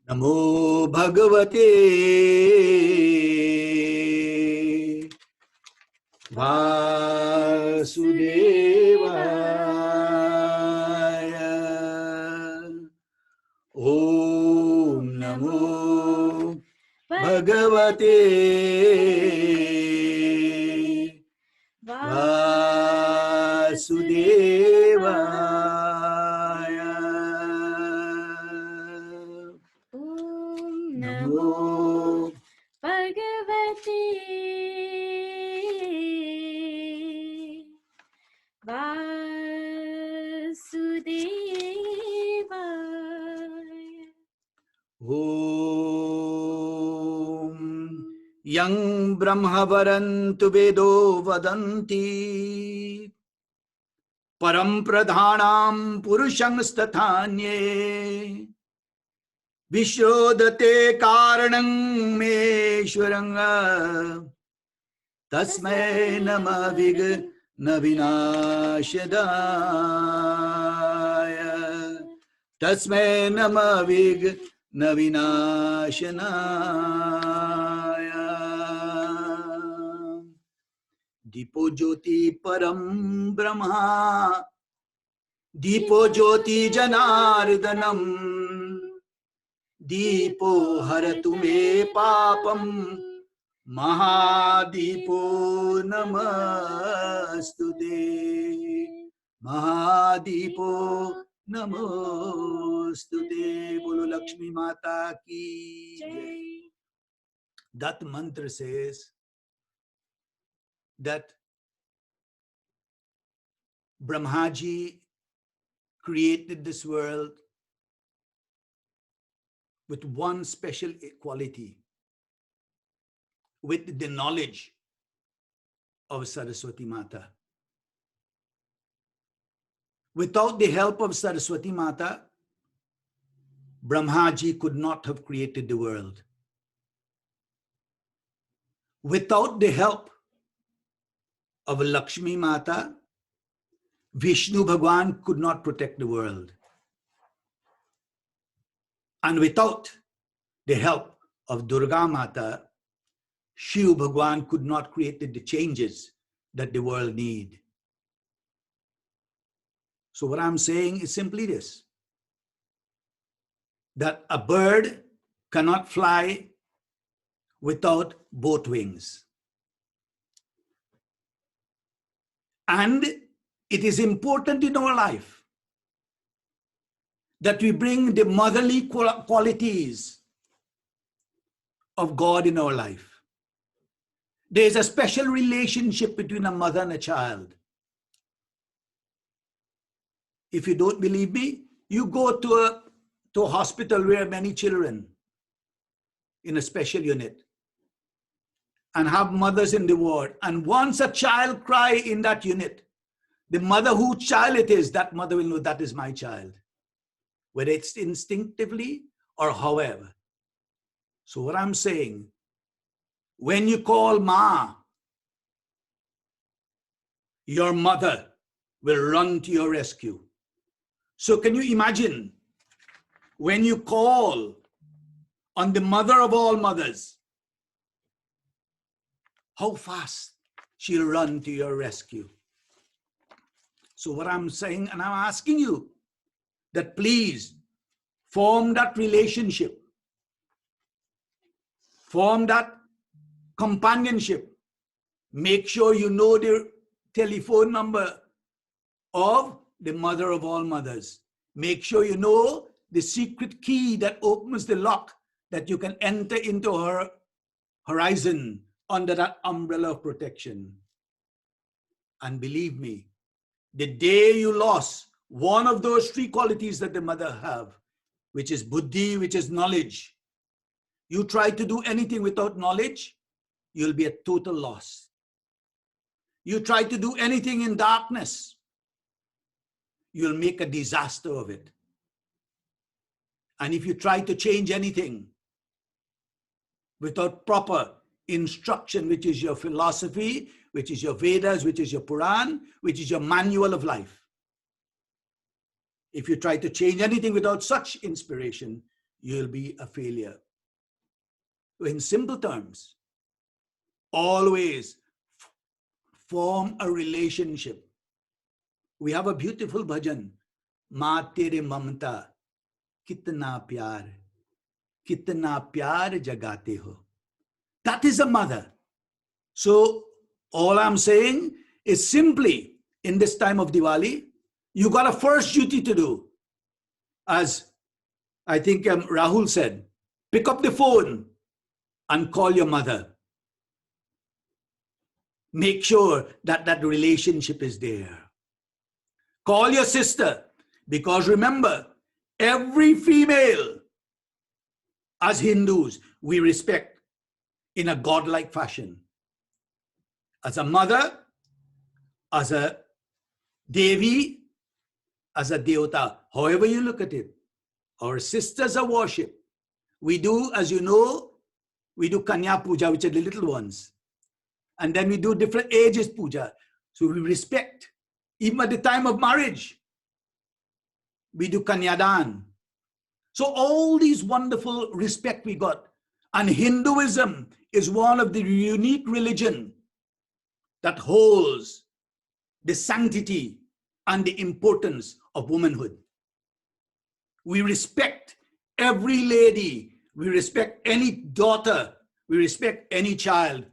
F: Namo Bhagavate Vasudevaya. Om Namo Bhagavate Vasudevaya.
G: Om
F: Namo
G: Bhagavate Vasudevaya.
F: Om Yang Brahma Varantu Vedo Vadanti Param Pradhanam Purushang Stathanye Vishodate Karanang Meshwaranga Tasmai Nama Vigna Vinashadaya Tasmai Nama Vigna Vinashanaya Dipo Jyoti Param Brahma Dipo Jyoti Janardanam Dipo Haratu Me Papam Mahadipo Namastude Mahadipo Namastude. Bolo Lakshmi Mata ki Jai. That mantra says, that Brahmaji created this world with one special quality, with the knowledge of Saraswati Mata. Without the help of Saraswati Mata, Brahmaji could not have created the world. Without the help of Lakshmi Mata, Vishnu Bhagwan could not protect the world. And without the help of Durga Mata, Shiv Bhagwan could not create the changes that the world need. So what I'm saying is simply this, that a bird cannot fly without both wings. And it is important in our life that we bring the motherly qualities of God in our life. There is a special relationship between a mother and a child. If you don't believe me, you go to a hospital where many children in a special unit and have mothers in the ward. And once a child cry in that unit, the mother whose child it is, that mother will know that is my child, whether it's instinctively or however. So what I'm saying, when you call Ma, your mother will run to your rescue. So can you imagine when you call on the mother of all mothers, how fast she'll run to your rescue? So what I'm saying, and I'm asking you, that please form that relationship, form that companionship. Make sure you know the telephone number of the mother of all mothers. Make sure you know the secret key that opens the lock that you can enter into her horizon under that umbrella of protection. And believe me, the day you lost one of those three qualities that the mother have, which is buddhi, which is knowledge, you try to do anything without knowledge, you'll be a total loss. You try to do anything in darkness, you'll make a disaster of it. And if you try to change anything without proper instruction, which is your philosophy, which is your Vedas, which is your Puran, which is your manual of life, if you try to change anything without such inspiration, you'll be a failure. In simple terms, always form a relationship. We have a beautiful bhajan, Ma tere mamta, kitna pyar jagate ho. That is a mother. So all I'm saying is simply, in this time of Diwali, you got a first duty to do. As I think Rahul said, pick up the phone and call your mother. Make sure that that relationship is there. Call your sister, because remember, every female, as Hindus, we respect in a godlike fashion. As a mother, as a Devi, as a Devata, however you look at it. Our sisters are worship. We do, as you know, we do Kanya Puja, which are the little ones. And then we do different ages puja. So we respect. Even at the time of marriage, we do Kanyadan. So all these wonderful respect we got. And Hinduism is one of the unique religion that holds the sanctity and the importance of womanhood. We respect every lady. We respect any daughter. We respect any child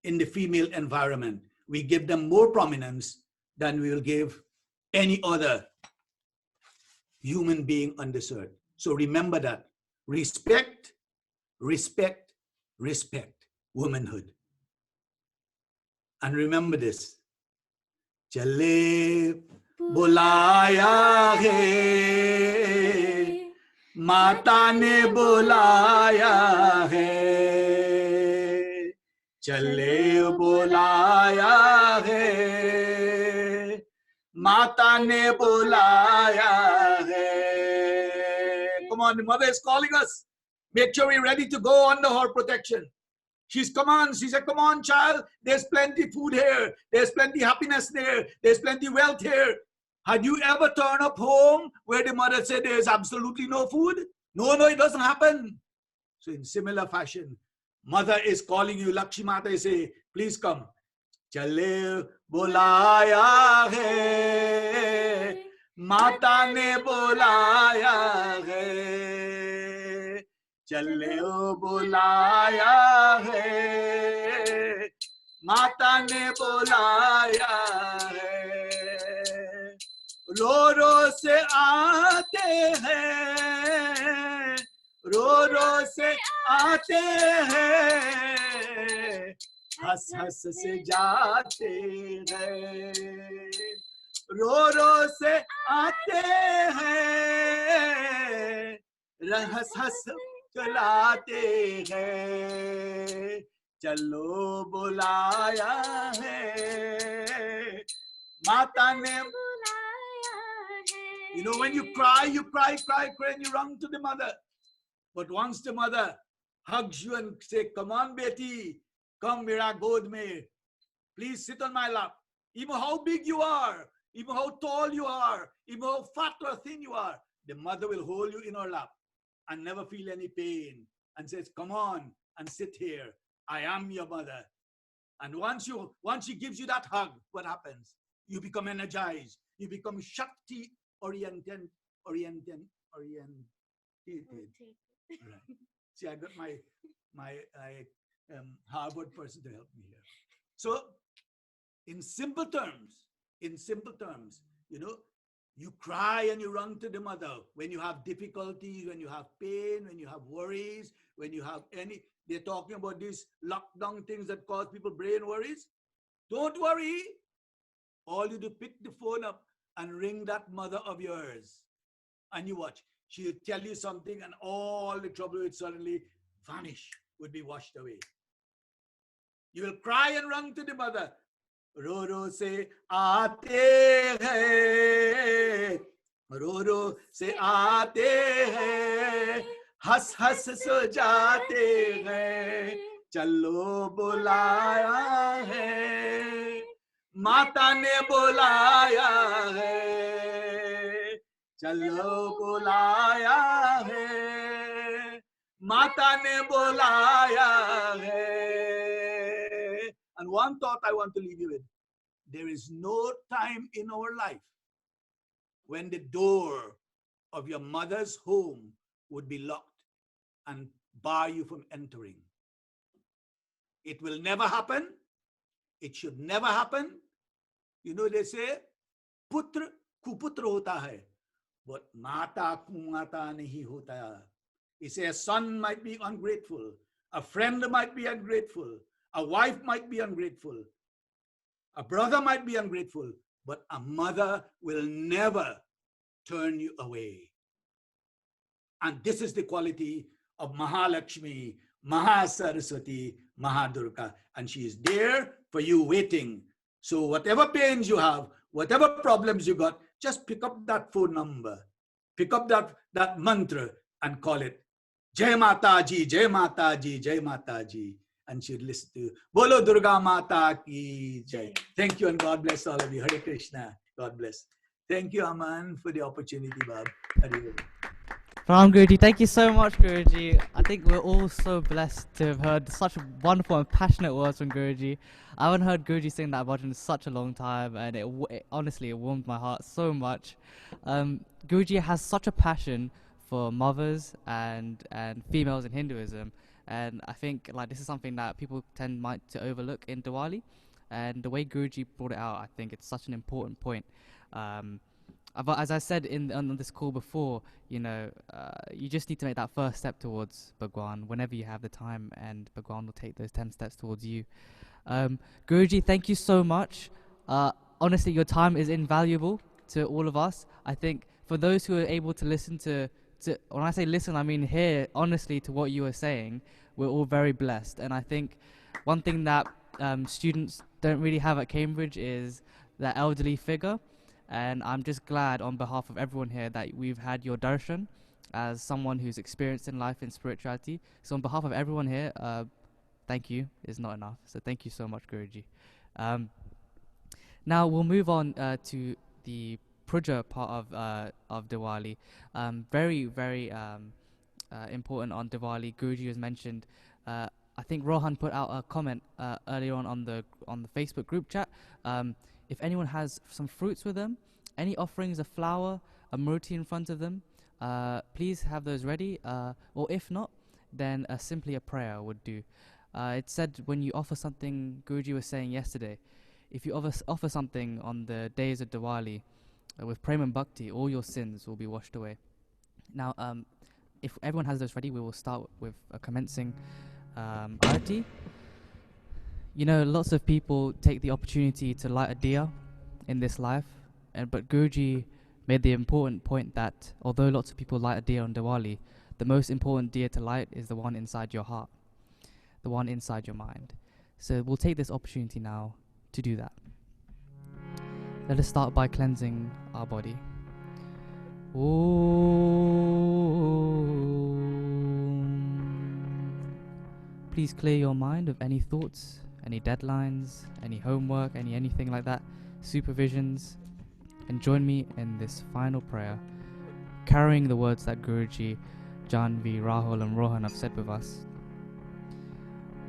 F: in the female environment. We give them more prominence than we will give any other human being on this earth. So remember that. Respect, respect, respect womanhood. And remember this. Chale bulaya hai, Mata ne bulaya hai. Chale bulaya hai, Mata ne bulaya hai. Come on, the mother is calling us. Make sure we're ready to go under her protection. She said, come on, child. There's plenty food here. There's plenty happiness there. There's plenty wealth here. Had you ever turned up home where the mother said there's absolutely no food? No, it doesn't happen. So in similar fashion, mother is calling you. Lakshmi Mata is saying, please come. Chale bulaya hai, Mata ne bulaya hai. Chale bulaya hai, Mata ne bulaya hai. रो से आते हैं, रो से आते हैं, हंस हंस से जाते हैं. रो से आते हैं, हंस हंस चलाते हैं. चलो बुलाया है, माता ने. You know, when you cry, and you run to the mother. But once the mother hugs you and say, come on, Betty, come, mera god mein. Please sit on my lap. Even how big you are, even how tall you are, even how fat or thin you are, the mother will hold you in her lap and never feel any pain and says, come on and sit here. I am your mother. And once she gives you that hug, what happens? You become energized. You become Shakti oriented. Right. See, I got my Harvard person to help me here. So, in simple terms, you know, you cry and you run to the mother when you have difficulties, when you have pain, when you have worries, when you have any. They're talking about these lockdown things that cause people brain worries. Don't worry. All you do, pick the phone up and ring that mother of yours. And you watch. She'll tell you something and all the trouble will suddenly vanish, would be washed away. You will cry and run to the mother. रो रो से आते हैं, रो रो से आते हैं, हंस हंस सो जाते हैं. चलो बुलाया है, माता ने बुलाया है. चलो बुलाया है, माता ने बुलाया है. And one thought I want to leave you with. There is no time in our life when the door of your mother's home would be locked and bar you from entering. It will never happen. It should never happen. You know, they say, putra kuputra hota hai, but mata kumata nahi hota. He says, a son might be ungrateful, a friend might be ungrateful, a wife might be ungrateful, a brother might be ungrateful, but a mother will never turn you away. And this is the quality of Mahalakshmi, Mahasaraswati, Mahadurga. And she is there for you waiting. So whatever pains you have, whatever problems you got, just pick up that phone number, pick up that mantra and call it Jai Mataji, Jai Mataji, Jai Mataji. And she'd listen to Bolo Durga Mata ki Jai. Thank you and God bless all of you. Hare Krishna. God bless. Thank you, Aman, for the opportunity, Bab. Hare.
A: Ram Guruji, thank you so much, Guruji. I think we're all so blessed to have heard such wonderful and passionate words from Guruji. I haven't heard Guruji sing that bhajan in such a long time, and honestly, it warmed my heart so much. Guruji has such a passion for mothers and females in Hinduism, and I think like this is something that people might to overlook in Diwali, and the way Guruji brought it out, I think it's such an important point. but as I said on this call before, you know, you just need to make that first step towards Bhagwan whenever you have the time, and Bhagwan will take those 10 steps towards you. Guruji, thank you so much. Honestly, your time is invaluable to all of us. I think for those who are able to listen to when I say listen, I mean hear honestly to what you are saying, we're all very blessed. And I think one thing that students don't really have at Cambridge is that elderly figure. And I'm just glad on behalf of everyone here that we've had your darshan as someone who's experienced in life in spirituality. So on behalf of everyone here, thank you is not enough. So thank you so much, Guruji. Now we'll move on to the puja part of Diwali. Very, very important on Diwali. Guruji has mentioned. I think Rohan put out a comment earlier on the Facebook group chat. If anyone has some fruits with them, any offerings, a flower, a murti in front of them, please have those ready. Or if not, then simply a prayer would do. It said when you offer something, Guruji was saying yesterday, if you offer something on the days of Diwali with prema and bhakti, all your sins will be washed away. Now, if everyone has those ready, we will start with commencing Aarti. You know, lots of people take the opportunity to light a diya in this life, but Guruji made the important point that although lots of people light a diya on Diwali, the most important diya to light is the one inside your heart, the one inside your mind. So we'll take this opportunity now to do that. Let us start by cleansing our body. Please clear your mind of any thoughts, any deadlines, any homework, anything like that, supervisions, and join me in this final prayer, carrying the words that Guruji, Janvi, Rahul and Rohan have said with us.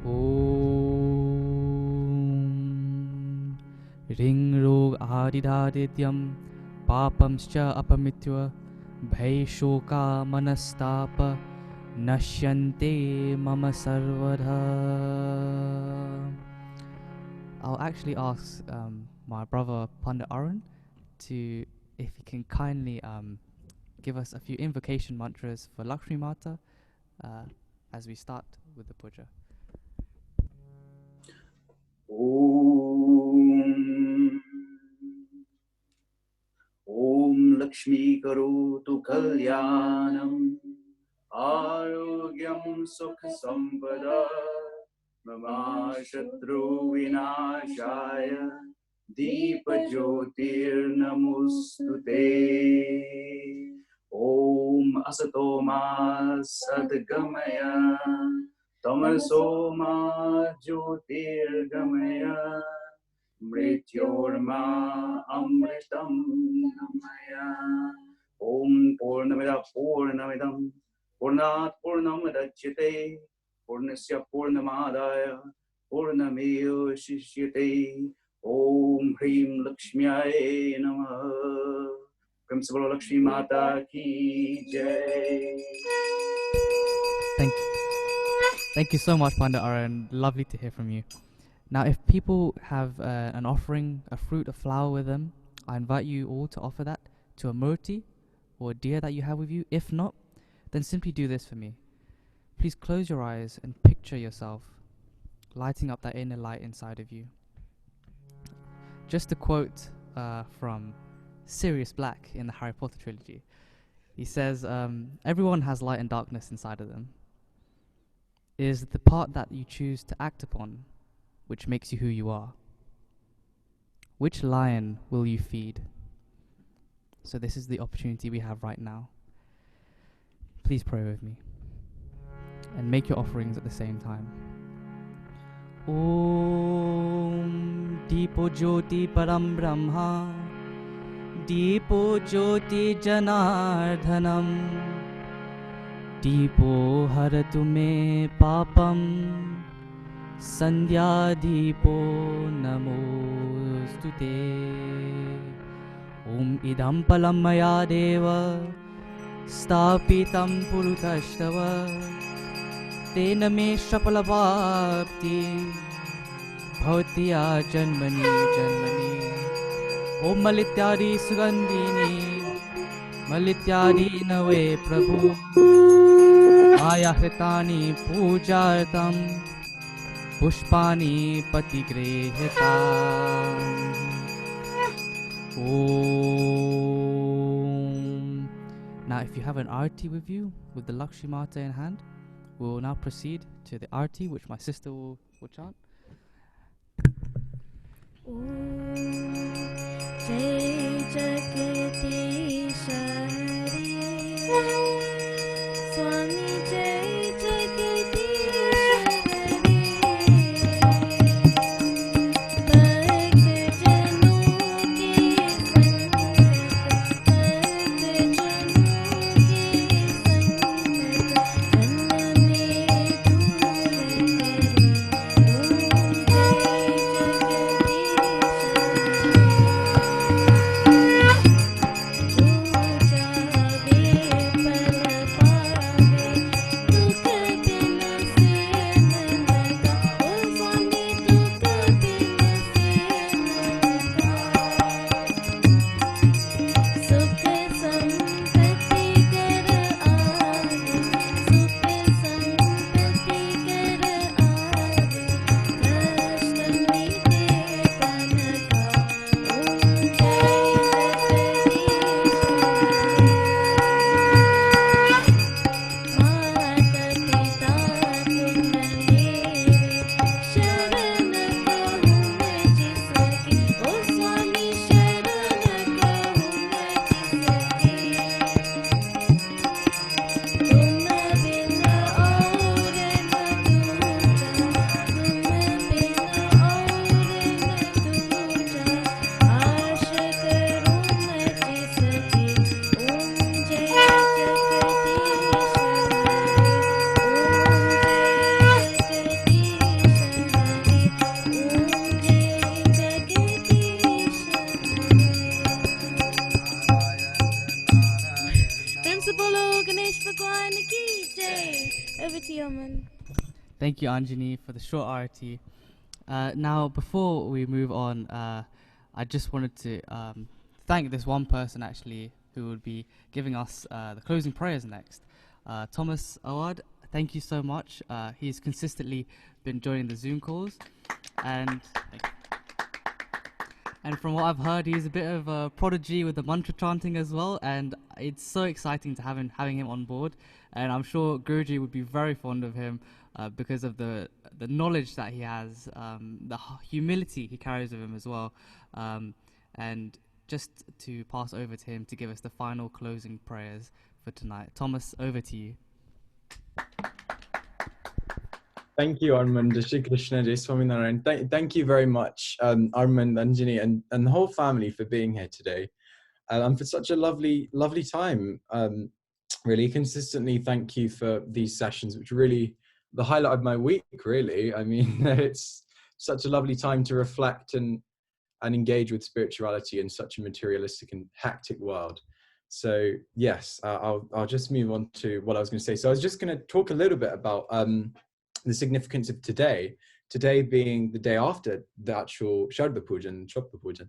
A: Om Ring Rog Adidadityam Papamscha Apamitva Bhai Shoka Manastapa Nashyante Mama Sarvadha. I'll actually ask my brother Pandit Arun if he can kindly give us a few invocation mantras for Lakshmi Mata as we start with the puja.
H: Om Lakshmi Karotu Kalyanam Arogyam Sukha Sampada Mama Shatru Vinashaya Deepa Jyotir Namostute Om Asatoma Sadgamaya Tamasoma Jyotir Gamaya Mrityorma Amritam Namaya Om Purnamida Purnamidam Purnat Purnamadachyate Purnasya Purnamadaya Purnameo Shishyate Om Hrim Lakshmiaye Namah. Principal Lakshmi Mata Ki Jai.
A: Thank you so much, Pandit Arun. Lovely to hear from you. Now, if people have an offering, a fruit, a flower with them, I invite you all to offer that to a murti or a diya that you have with you. If not, then simply do this for me. Please close your eyes and picture yourself lighting up that inner light inside of you. Just a quote from Sirius Black in the Harry Potter trilogy. He says, everyone has light and darkness inside of them. It is the part that you choose to act upon which makes you who you are. Which lion will you feed? So this is the opportunity we have right now. Please pray with me and make your offerings at the same time. Om Deepo Jyoti Param Brahma Deepo Jyoti Janardhanam Deepo Haratu Me Papam Sandhya Deepo Namostute Om Idam Palam Maya Deva Stapitam Purutastava Tena Me Shapalabhakti Bhavatiya Janmani Janmani Om Malityadi Sugandhini Malityadi Nave Prabhu Maya Hritani Pujartam Pushpani Patigrehita Om. Now if you have an Aarti with you, with the Lakshmi Mata in hand, we will now proceed to the Aarti, which my sister will chant.
G: Jai Jagadish Hari Swami Jai Jagadish
A: Thank you, Anjani, for the short Aarti. Now, before we move on, I just wanted to thank this one person actually who would be giving us the closing prayers next. Thomas Awad, thank you so much. He's consistently been joining the Zoom calls, and from what I've heard, he's a bit of a prodigy with the mantra chanting as well, and it's so exciting to having him on board. And I'm sure Guruji would be very fond of him because of the knowledge that he has, the humility he carries with him as well. And just to pass over to him to give us the final closing prayers for tonight. Thomas, over to you.
I: Thank you, Armand. Shri Krishna, Jai Swaminarayan. Thank you very much, Armand, Anjani, and the whole family for being here today. And for such a lovely time. Really consistently, thank you for these sessions, which are really the highlight of my week, really. I mean, it's such a lovely time to reflect and engage with spirituality in such a materialistic and hectic world. So yes, I'll just move on to what I was going to say. So I was just going to talk a little bit about the significance of today being the day after the actual Shardha Puja and Choppa Puja,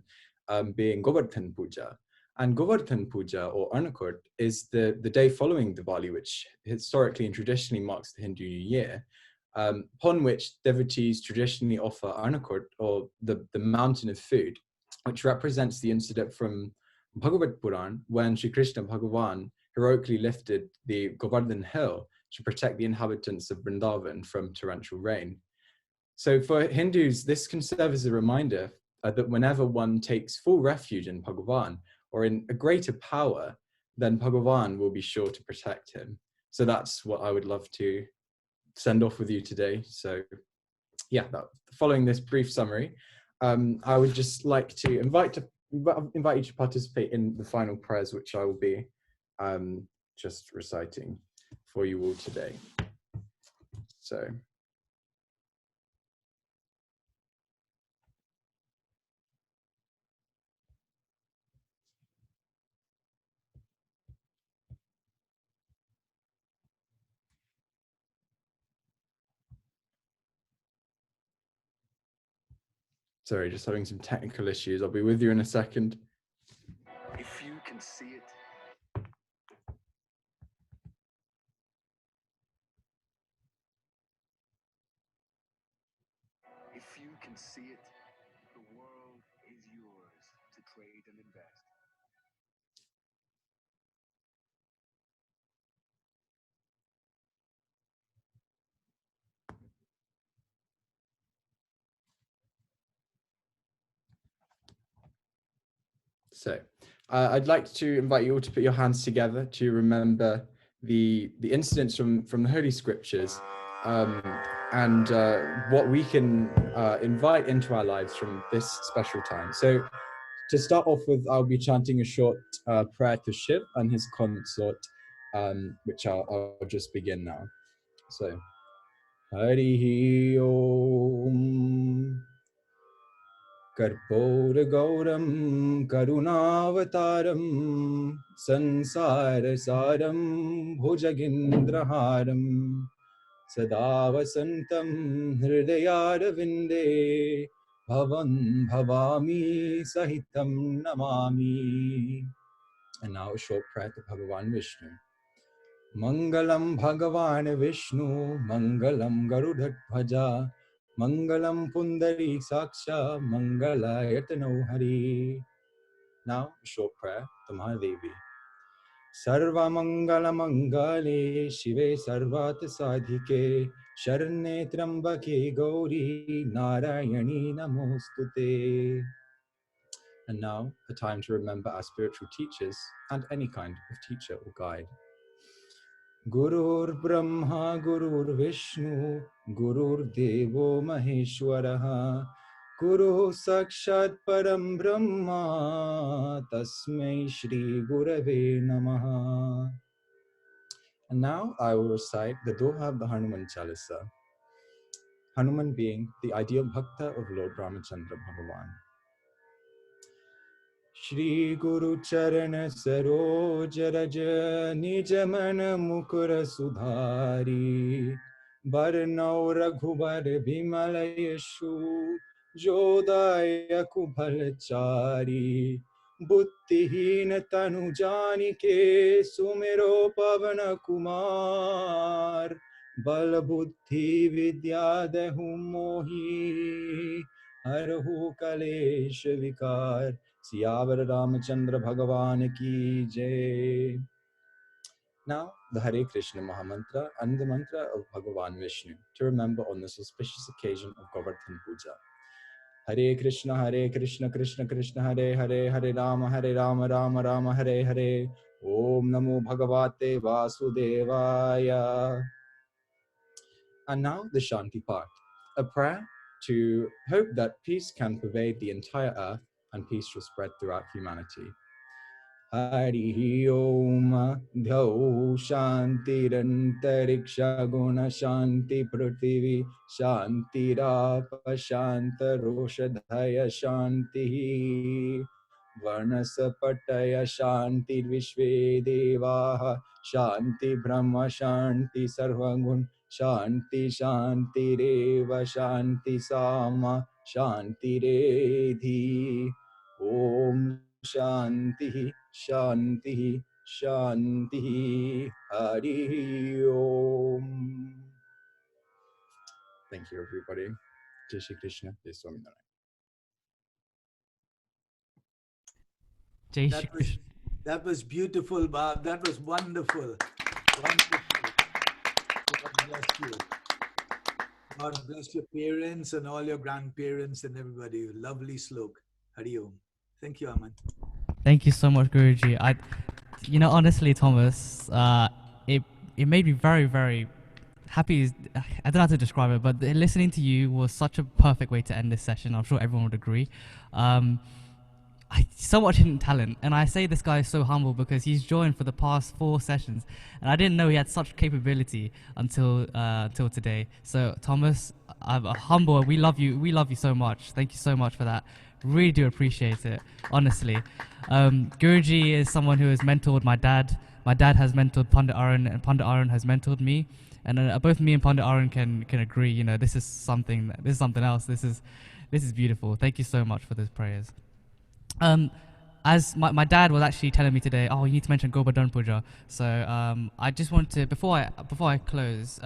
I: being Govardhan Puja. And Govardhan Puja, or Annakut, is the day following Diwali, which historically and traditionally marks the Hindu New Year, upon which devotees traditionally offer Annakut, or the mountain of food, which represents the incident from Bhagavad Puran, when Sri Krishna Bhagavan heroically lifted the Govardhan hill to protect the inhabitants of Vrindavan from torrential rain. So for Hindus, this can serve as a reminder that whenever one takes full refuge in Bhagavan, or in a greater power, then Bhagavan will be sure to protect him. So that's what I would love to send off with you today. So yeah, following this brief summary, I would just like to invite you to participate in the final prayers, which I will be just reciting for you all today. So Sorry, just having some technical issues. I'll be with you in a second.
J: If you can see it, if you can see it, the world is yours to trade and invest.
I: So I'd like to invite you all to put your hands together to remember the incidents from the Holy Scriptures, and what we can invite into our lives from this special time. So to start off with, I'll be chanting a short prayer to Shiv and his consort, which I'll just begin now. So, Hari Om. Karpuragauram Karunavataram Sansarasaram Bhujagindraharam Sada Vasantam Hridayarvinde Bhavan Bhavami Sahitam Namami. And now a short prayer to Bhagavan Vishnu. Mangalam Bhagavan Vishnu, Mangalam Garudhatvaja, Mangalam Pundari Saksha, Mangalayatano Hari. Now, a short prayer to Mahadevi. Sarva Mangala Mangale, Shive Sarvat Sadhike, Sharne Trambake Gauri, Narayani Namostute. And now, the time to remember our spiritual teachers and any kind of teacher or guide. Gurur Brahma Gurur Vishnu Gurur Devo Maheshwaraha Guru Sakshat Param Brahma Tasmai Shri Gurave Namaha. And now I will recite the Doha of the Hanuman Chalisa. Hanuman being the ideal bhakta of Lord Ramachandra Bhagavan. Shri Guru Charana Saroj Raja Nijamana Mukura Sudhari Barnau Raghubar Bimala Yeshu Jodaya Kubhalachari Buddhihin Tanu Janike Sumero Pavana Kumar Bal Buddhi Vidya Dehu Mohi Harhu Kalesh Vikar Siyavar Ramachandra Bhagavan ki jai. Now, the Hare Krishna Mahamantra and the mantra of Bhagavan Vishnu to remember on this auspicious occasion of Govardhan Puja. Hare Krishna, Krishna Krishna, Hare Hare, Hare Rama, Rama Rama, Hare Hare. Om Namo Bhagavate Vasudevaya. And now the Shanti part, a prayer to hope that peace can pervade the entire earth and peace will spread throughout humanity. Hari Om Dhau Shantirantariksha Guna Shanti Prithvi Shanti Rapa Shanta Roshadhaya Shanti Varnasapataya Shanti Vishve Devaha Shanti Brahma Shanti Sarvagun Shanti Shanti Reva Shanti Sama Shanti Redhi. Om Shanti Shanti Shanti Hari Om. Thank you, everybody. Jai Shri Krishna, Jai Swaminarayan.
A: Jai Shri Krishna.
F: That was beautiful, Bob. That was wonderful. Wonderful. God bless you. God bless your parents and all your grandparents and everybody. Lovely slok. Hari Om. Thank you, Aman.
A: Thank you so much, Guruji. Honestly, Thomas, it made me very, very happy. I don't know how to describe it, but listening to you was such a perfect way to end this session. I'm sure everyone would agree. So much hidden talent, and I say this guy is so humble because he's joined for the past 4 sessions, and I didn't know he had such capability until today. So Thomas, I'm humble. We love you. We love you so much. Thank you so much for that. Really do appreciate it, honestly. Guruji is someone who has mentored my dad. My dad has mentored Pandit Arun, and Pandit Arun has mentored me. And both me and Pandit Arun can agree. You know, this is something else. This is beautiful. Thank you so much for those prayers. As my dad was actually telling me today, oh, you need to mention Govardhan Puja. So I just want to, before I close,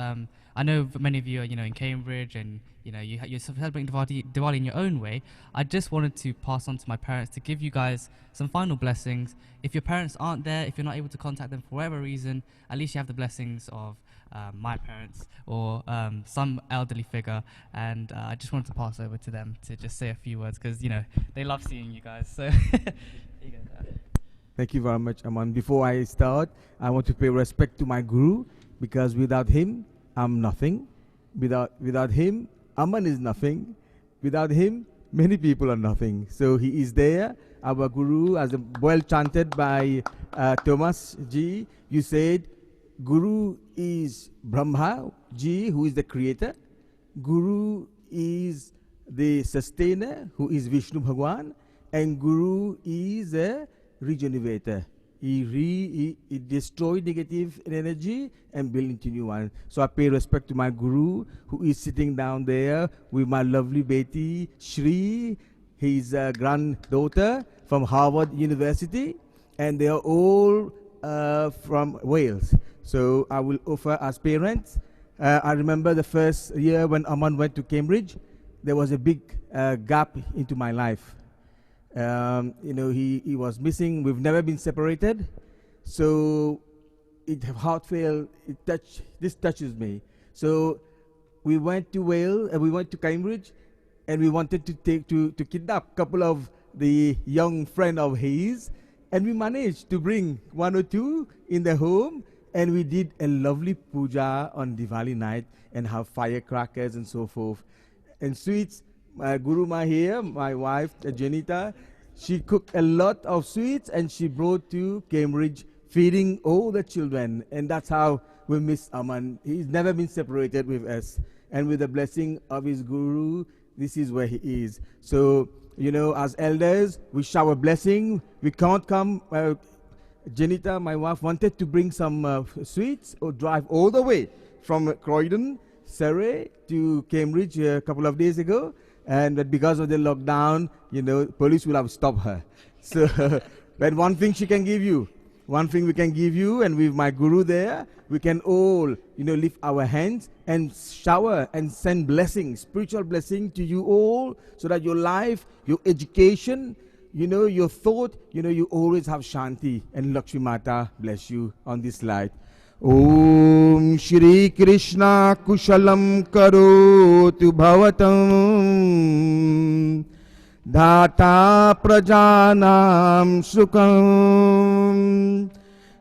A: I know many of you are, in Cambridge, and you're celebrating Diwali in your own way. I just wanted to pass on to my parents to give you guys some final blessings. If your parents aren't there, if you're not able to contact them for whatever reason, at least you have the blessings of my parents or some elderly figure. And I just wanted to pass over to them to just say a few words, because they love seeing you guys. So here you go, Dad.
K: Thank you very much, Aman. Before I start, I want to pay respect to my guru, because without him, I'm nothing. Without him, Aman is nothing. Without him, many people are nothing. So he is there, our guru, as well chanted by Thomas Ji. You said, Guru is Brahma Ji, who is the creator. Guru is the sustainer, who is Vishnu Bhagwan. And Guru is a regenerator. He destroyed negative energy and build into new one. So I pay respect to my guru, who is sitting down there with my lovely Beti Shri, his granddaughter from Harvard University, and they are all from Wales. So I will offer as parents. I remember the first year when Aman went to Cambridge, there was a big gap into my life. He was missing. We've never been separated, so heartfelt. This touches me. So we went to Wales, and we went to Cambridge, and we wanted to kidnap a couple of the young friend of his, and we managed to bring one or two in the home, and we did a lovely puja on Diwali night and have firecrackers and so forth and sweets. My Guru Ma here, my wife Janita, she cooked a lot of sweets and she brought to Cambridge, feeding all the children. And that's how we miss Aman. He's never been separated with us. And with the blessing of his Guru, this is where he is. So, as elders, we shower blessing. We can't come. Janita, my wife, wanted to bring some sweets or drive all the way from Croydon, Surrey to Cambridge a couple of days ago. But because of the lockdown, police will have stopped her. So, but one thing we can give you, and with my guru there, we can all, lift our hands and shower and send blessings, spiritual blessing to you all, so that your life, your education, your thought, you always have Shanti. And Lakshmi Mata bless you on this slide. Om Shri Krishna Kushalam Karotu Bhavatam Dhata Prajanam Sukham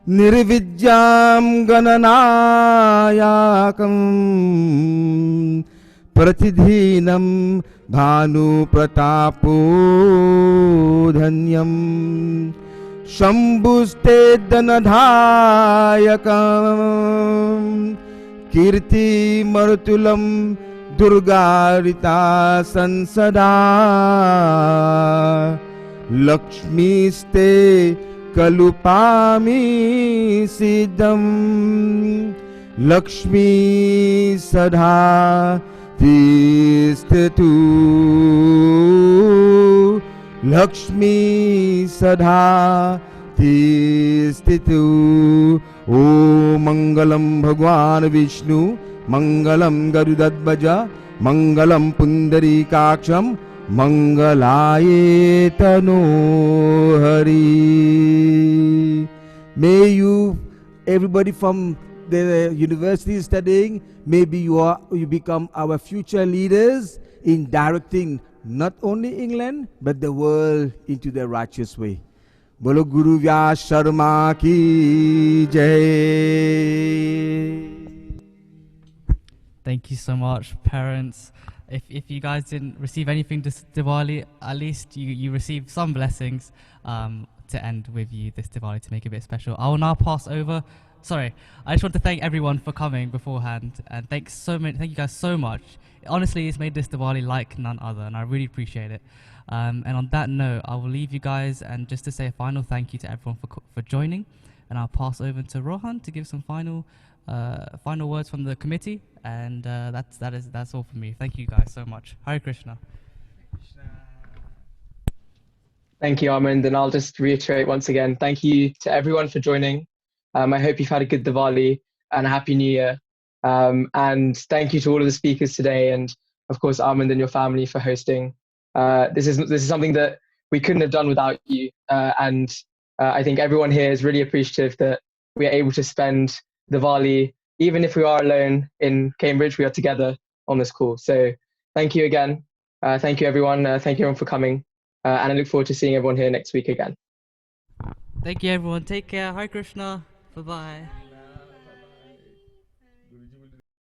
K: Nirvidyam Gananayakam Pratidhinam Bhanu Pratapo Dhanyam Shambhuste Danadhayakam Kirti Marutulam Durgarita Sansada Lakshmiste Kalupami Siddham Lakshmi Sadha Tistatu Lakshmi Sadha Tistitu Om Mangalam Bhagwan Vishnu Mangalam Garudadvaja Mangalam Pundarikaksham Mangalaye Tano Hari. May you, everybody from the university studying, maybe you become our future leaders in directing not only England but the world into the righteous way. Bolo Guru Vyas Sharma ki jai.
A: Thank you so much, parents. If you guys didn't receive anything this Diwali, at least you received some blessings to end with you this Diwali to make it a bit special. I will now pass over. Sorry, I just want to thank everyone for coming beforehand, and thank you guys so much. Honestly, it's made this Diwali like none other, and I really appreciate it. And on that note, I will leave you guys, and just to say a final thank you to everyone for joining, and I'll pass over to Rohan to give some final final words from the committee, and that's all for me. Thank you guys so much. Hare Krishna.
B: Thank you, Armand. And I'll just reiterate once again, thank you to everyone for joining. I hope you've had a good Diwali and a Happy New Year. And thank you to all of the speakers today, and of course, Armand and your family for hosting. This is something that we couldn't have done without you. And I think everyone here is really appreciative that we are able to spend Diwali, even if we are alone in Cambridge, we are together on this call. So thank you again. Thank you, everyone. Thank you everyone for coming. And I look forward to seeing everyone here next week again.
A: Thank you, everyone. Take care. Hare Krishna. Bye-bye.